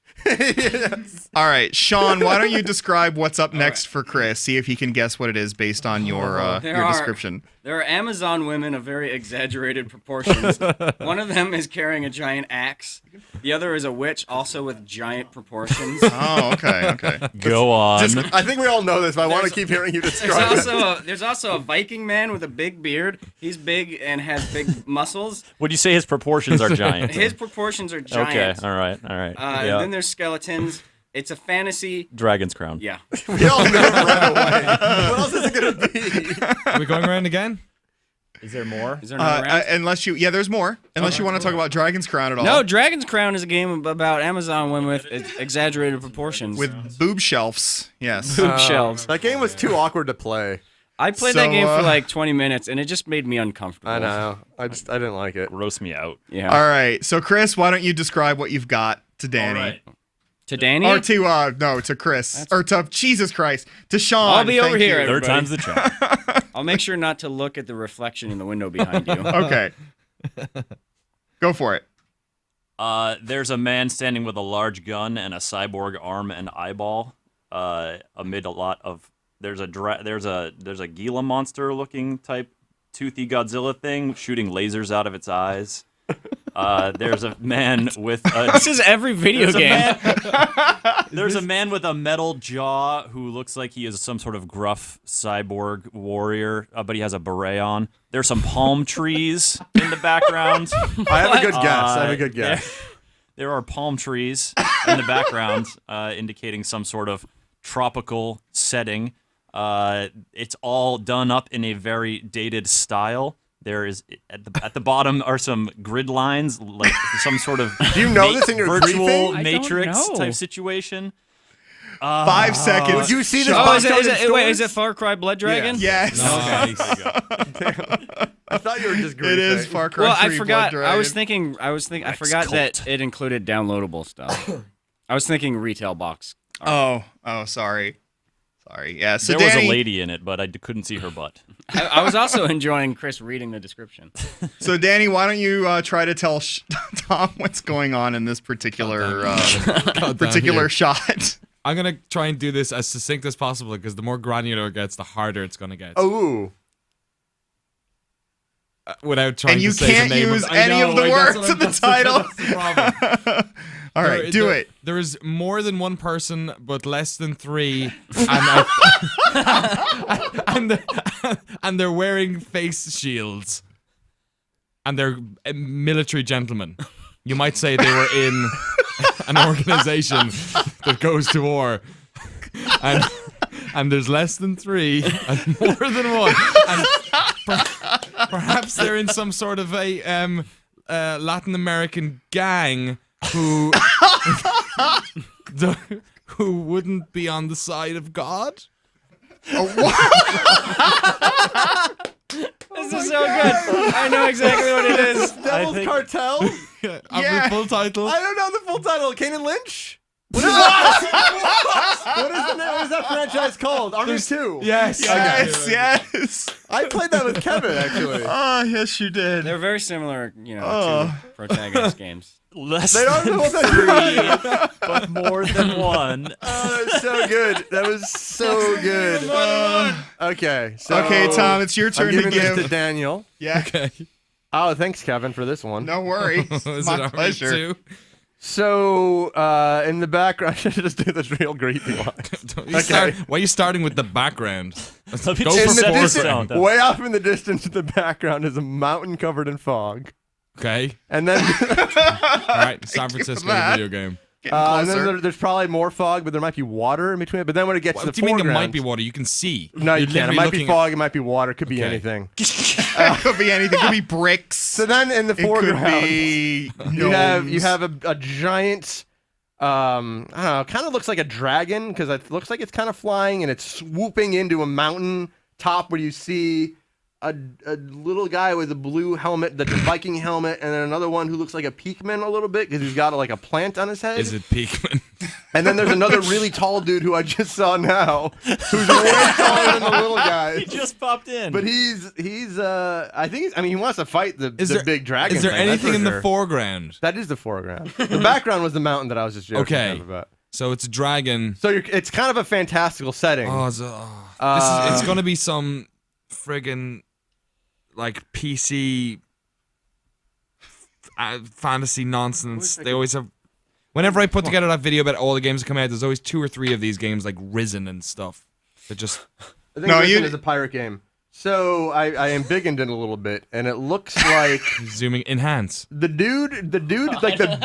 All right, Sean, why don't you describe what's up next for Chris? See if he can guess what it is based on your There are- description. There are Amazon women of very exaggerated proportions. One of them is carrying a giant axe. The other is a witch, also with giant proportions. Oh, okay. Go on. I think we all know this, but I want to keep hearing you describe it. There's also a Viking man with a big beard. He's big and has big muscles. Would you say his proportions are giant? His proportions are Okay. giant. All right. And Yeah. then there's skeletons. It's a fantasy. Dragon's Crown. Yeah. We all know right away. What else is it going to be? Are we going around again? Is there more? Is there another round? There's more. Unless you want to talk about Dragon's Crown at all. No, Dragon's Crown is a game about Amazon women with exaggerated proportions. With boob shelves. Yes. Boob shelves. That game was too awkward to play. I played that game for like 20 minutes, and it just made me uncomfortable. I know. I didn't like it. Roast me out. Yeah. All right. So, Chris, why don't you describe what you've got to Danny? All right. To Danny? Or to Chris. Or to Jesus Christ. To Sean. I'll be over here. Third Everybody. time's the charm. I'll make sure not to look at the reflection in the window behind you. Okay. Go for it. There's a man standing with a large gun and a cyborg arm and eyeball. Amid a lot of there's a Gila monster looking type toothy Godzilla thing shooting lasers out of its eyes. There's a man with a... This is every video game. There's a man with a metal jaw who looks like he is some sort of gruff cyborg warrior, but he has a beret on. There's some palm trees in the background. I have a good guess. There are palm trees in the background, indicating some sort of tropical setting. It's all done up in a very dated style. There is at the bottom are some grid lines, like some sort of Do you know this in your virtual briefing? Matrix know. type situation. 5 seconds. Would you see this? Oh, box out in is it stores? Far Cry Blood Dragon? Yes. Nice. I thought you were just griefing. It is Far Cry Well, 3 I forgot. Blood Dragon. I forgot that it included downloadable stuff. I was thinking retail box. Oh, sorry. Yeah. So There was Danny, a lady in it, but I couldn't see her butt. I was also enjoying Chris reading the description. So Danny, why don't you try to tell Tom what's going on in this particular shot? I'm gonna try and do this as succinct as possible because the more granular it gets, the harder it's gonna get. Oh. Without trying And you to say can't the name use I any know, of the like, that's words what in the that's title. That's the problem. All right, do it. There is more than one person, but less than 3, and they're wearing face shields, and they're military gentlemen. You might say they were in an organization that goes to war, and there's less than 3 and more than 1, and perhaps they're in some sort of a Latin American gang who wouldn't be on the side of God. This is so good. I know exactly what it is. Devil's Cartel? The full title. I don't know the full title. Kane Lynch? What is that? What is that franchise called? Army 2. Yes. Yes. I played that with Kevin, actually. Oh, yes, you did. They're very similar, to protagonist games. Less They are than the whole 3, but more than 1. Oh, that was so good. That was so good. Okay. So Okay, Tom, it's your turn I'm to giving this give. to Daniel. Yeah. Okay. Oh, thanks, Kevin, for this one. No worries. Is My it Army pleasure. 2? So, in the background, I should just do this real greasy one. Why are you starting with the background? Let me Go just for set this foreground. down. Way off in the distance, in the background is a mountain covered in fog. Okay. And then, All right. San you for Francisco that. video game. Getting and closer. then there's probably more fog, but there might be water in between it. But then when it gets What to do the you mean there foreground, might be water? You can see. No, you You're can't. It literally might be looking fog. It might be water. It could be Okay. anything. Could be anything. Could be bricks. So then in the It could foreground, be you have gnomes. a giant. I don't know. Kind of looks like a dragon because it looks like it's kind of flying and it's swooping into a mountain top where you see a little guy with a blue helmet, that's a Viking helmet, and then another one who looks like a peakman a little bit because he's got like a plant on his head. Is it Peakman? And then there's another really tall dude who I just saw now, who's way taller than the little guy. He just popped in. But he's I think he wants to fight the big dragon. Is there thing, that's anything for in sure. the foreground? That is the foreground. The background was the mountain that I was just joking Okay. about. So it's a dragon. So it's kind of a fantastical setting. It's gonna be some friggin' like PC fantasy nonsense. They always have. Whenever I put together that video about all the games that come out, there's always 2 or 3 of these games like Risen and stuff. That just I think No, Risen you- is a pirate game. So I am big into it a little bit, and it looks like Zooming enhance. the dude, like the.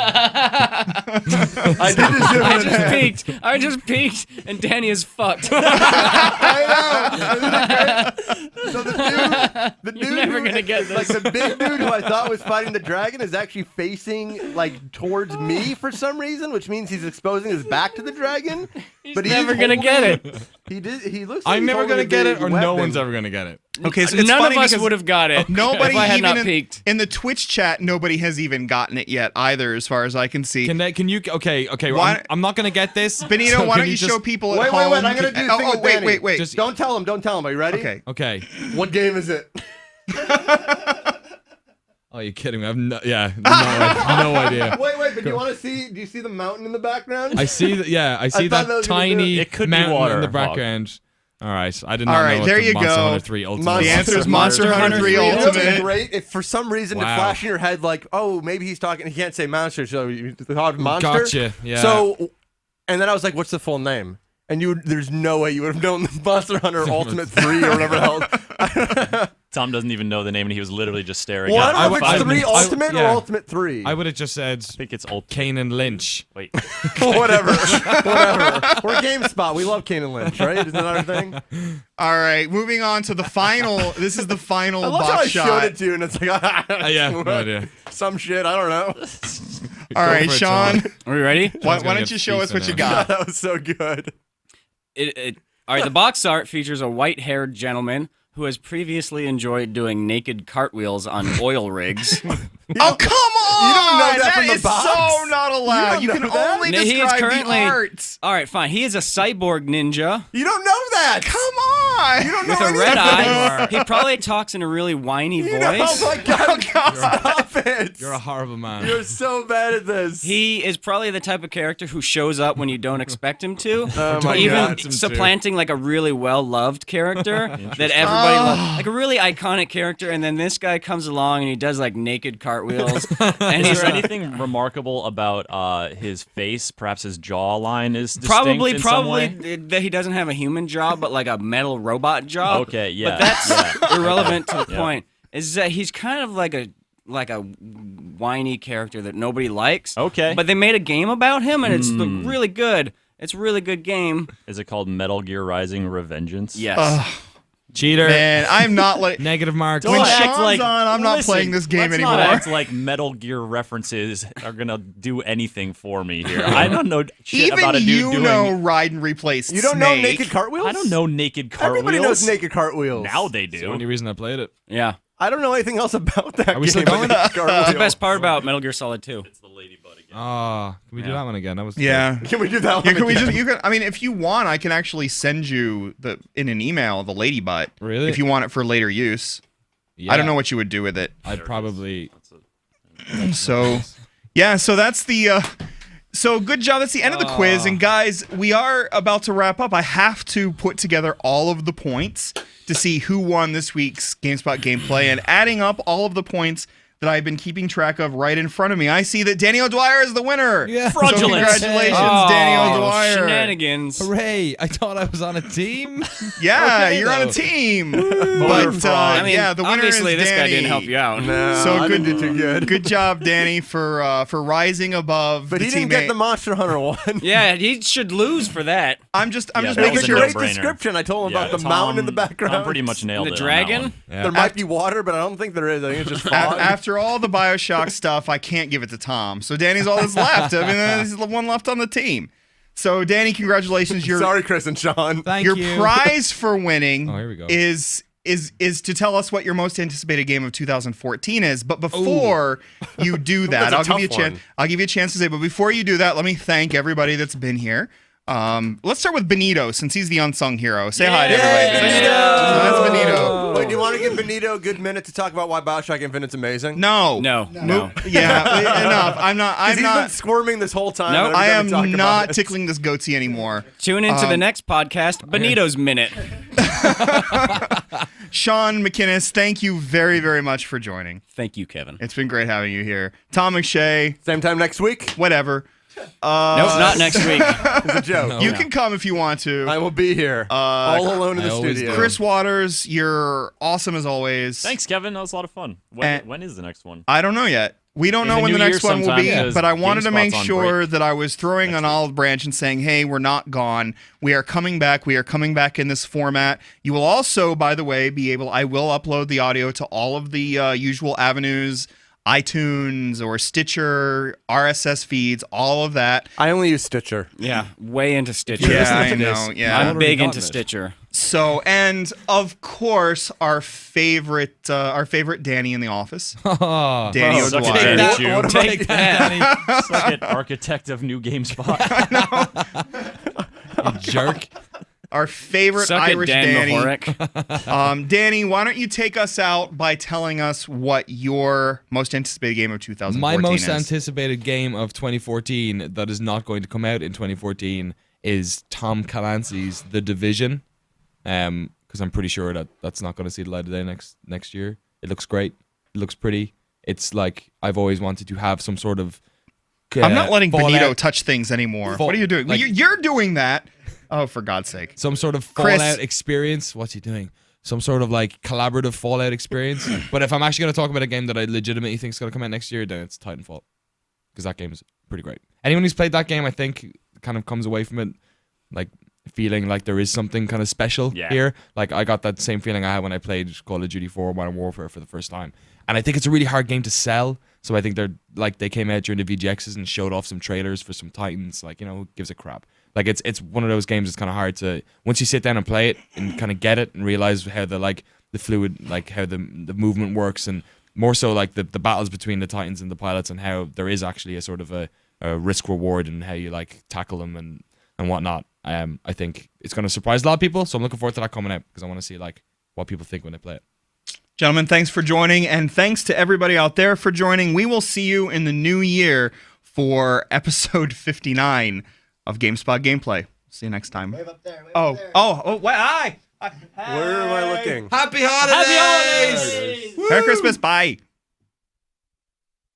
I did just zoom in enhance. I just peeked, and Danny is fucked. I know. Isn't it great? So the dude, You're never gonna get like this. the big dude who I thought was fighting the dragon is actually facing like towards me for some reason, which means he's exposing his back to the dragon. He's but never gonna get it. He did. He looks. Like I'm he's never holding gonna a get it, big or no weapon. one's ever gonna get it. Okay, so it's None funny of us because would have got it. nobody if I had even not peeked. in the Twitch chat, nobody has even gotten it yet either, as far as I can see. Can you? Okay. Well, Why- I'm not gonna get this. Benito, so why can don't you just- show people at Wait, home? I'm gonna do the thing with Danny. wait. Just- Don't tell him. Don't tell him. Are you ready? Okay. Okay. What game is it? Oh, you're kidding me. No idea. Wait. But do you want to see? Do you see the mountain in the background? I see that. Yeah, I see thought that that was gonna do tiny it. It could be mountain water, in the Hog. background. All right, I did not All know right, what there the you Monster go. Hunter 3 Ultimate. The answer is Monster Monster Hunter 3 Hunter 3 Ultimate. Ultimate. Great. If for some reason Wow. to flash in your head like, oh, maybe he's talking. He can't say monster, so you thought monster. Gotcha. Yeah. So, and then I was like, what's the full name? And there's no way you would have known the Monster Hunter Ultimate 3 or whatever the hell. Tom doesn't even know the name, and he was literally just staring. Well, at I don't know it. if it's 3 I- Ultimate yeah. or Ultimate 3. I would have just said I think it's old. Kane and Lynch. Wait, Whatever. We're GameSpot. We love Kane and Lynch, right? Isn't that our thing? All right, moving on to the final. This is the final I love how I box showed shot. it to you, and it's like, Yeah, no idea. some shit. I don't know. All right, for it, Sean, Sean. Are we ready? why gonna don't get you show us beef in what you it. got? That was so good. All right, the box art features a white-haired gentleman who has previously enjoyed doing naked cartwheels on oil rigs. Oh, come on! You don't know that from the is box? so not allowed. You don't can know that? only No, he is describe currently- the art. All right, fine. He is a cyborg ninja You don't know that. Come on! You don't with know a any red of eye. this. He probably talks in a really whiny You know, voice. oh my God, stop it. You're a horrible man. You're so bad at this. He is probably the type of character who shows up when you don't expect him to. Oh my Even God. want him to. supplanting like a really well-loved character that everybody loves. Like a really iconic character, and then this guy comes along and he does like naked cartwheels. And is he's there anything remarkable about his face? Perhaps his jawline is distinct probably in some way? that he doesn't have a human jaw, but like a metal robot jaw. Okay, yeah. But that's yeah. irrelevant to the Yeah. point. Is that he's kind of like a whiny character that nobody likes. Okay. But they made a game about him, and it's really good. It's a really good game. Is it called Metal Gear Rising: Revengeance? Yes. Cheater. Man, I'm not like. Negative marks. When Don't act Sean's on, I'm not playing this game let's anymore. Not act like Metal Gear references are gonna do anything for me here. I don't know shit Even about a dude you doing. know ride and replace You don't know Snake. naked cartwheels? I don't know naked cartwheels. Everybody knows naked cartwheels. Now they It's the do. only reason I played it. Yeah. I don't know anything else about that Are we game. still going? Naked cartwheels. The best part about Metal Gear Solid 2. It's the ladybug again. Oh, can we do that one again? That was Yeah. Can we do that one Yeah, can we again? just? You can. I mean, if you want, I can actually send you in an email the lady butt. Really? If you want it for later use. Yeah. I don't know what you would do with it. I'd probably. So, yeah. So that's the. So good job. That's the end of the quiz. And guys, we are about to wrap up. I have to put together all of the points to see who won this week's GameSpot gameplay, and adding up all of the points that I've been keeping track of right in front of me. I see that Danny O'Dwyer is the winner. Yeah. So Fraudulent. congratulations, Oh, Danny O'Dwyer. Shenanigans. Hooray! I thought I was on a team. Yeah, Okay, you're on a though. team. Voter But fraud. I mean, yeah, the winner obviously is this guy Danny. didn't help you out. No, So I good- didn't do too good. Good job, Danny, for rising above. But the he didn't get teammate. the Monster Hunter one. Yeah, he should lose for that. I'm just Yeah, just that making was a sure. Great no-brainer. description. I told him Yeah, about the Tom- mountain in the background. Tom pretty much nailed The it. on that dragon? one. Yeah. There might be water, but I don't think there is. I think it's just fog. After all the Bioshock stuff, I can't give it to Tom. So Danny's all that's left. I mean, he's the one left on the team. So Danny, congratulations. Your Sorry, Chris and Sean. Thank your you. prize for winning Oh, here we go. is to tell us what your most anticipated game of 2014 is. But before you do that, That's a I'll give you a tough chance. one. I'll give you a chance to say. But before you do that, let me thank everybody that's been here. Let's start with Benito, since he's the unsung hero. Say hi to everybody. Benito! So that's Benito. Wait, do you want to give Benito a good minute to talk about why Bioshock Infinite's amazing? No. Yeah, enough. I'm not. 'Cause I'm he's been not. squirming this whole time. Nope. every I time am we talk about not it. tickling this goatee anymore. Tune into the next podcast, Benito's Minute. Sean McInnes, thank you very, very much for joining. Thank you, Kevin. It's been great having you here. Tom McShay, Same time next week. whatever. Nope, not next week. It's a joke. No. You can come if you want to. I will be here, all alone in the studio. Chris Waters, you're awesome as always. Thanks, Kevin. That was a lot of fun. When is the next one? I don't know yet. We don't know when the next one will be, but I wanted to make sure that I was throwing an olive branch and saying, hey, we're not gone. We are coming back. We are coming back in this format. You will also, by the way, I will upload the audio to all of the usual avenues, iTunes or Stitcher, RSS feeds, all of that. I only use Stitcher. Yeah, way into Stitcher. Yeah, I know. Yeah, I'm big into Stitcher. So, and of course, our favorite Danny in the office, Danny Suck it, O'Dwyer. Danny Chu. Take that. Suck it, architect of new GameSpot. You jerk. Our favorite Suck Irish it, Dan Danny. Mahorek. Danny, why don't you take us out by telling us what your most anticipated game of 2014 My most is? anticipated game of 2014 that is not going to come out in 2014 is Tom Clancy's The Division. Because I'm pretty sure that's not going to see the light of day next year. It looks great. It looks pretty. It's like I've always wanted to have some sort of. I'm not letting Fallout- Benito touch things anymore. What are you doing? like- You're doing that. Oh, for God's sake. Some sort of Chris. Fallout experience. What's he doing? Some sort of like collaborative Fallout experience. But if I'm actually going to talk about a game that I legitimately think is going to come out next year, then it's Titanfall. Because that game is pretty great. Anyone who's played that game, I think, kind of comes away from it like feeling like there is something kind of special here. Like I got that same feeling I had when I played Call of Duty 4 Modern Warfare for the first time. And I think it's a really hard game to sell. So I think they came out during the VGXs and showed off some trailers for some Titans. Like, who gives a crap? Like it's one of those games that's kind of hard to, once you sit down and play it and kind of get it and realize how the fluid, like how the movement works, and more so like the battles between the Titans and the pilots, and how there is actually a sort of a risk reward and how you like tackle them and whatnot. I think it's going to surprise a lot of people. So I'm looking forward to that coming out because I want to see like what people think when they play it. Gentlemen, thanks for joining, and thanks to everybody out there for joining. We will see you in the new year for episode 59 of GameSpot Gameplay. See you next time. Wave up there. Hi. Where am I looking? Happy holidays! Merry Christmas. Bye.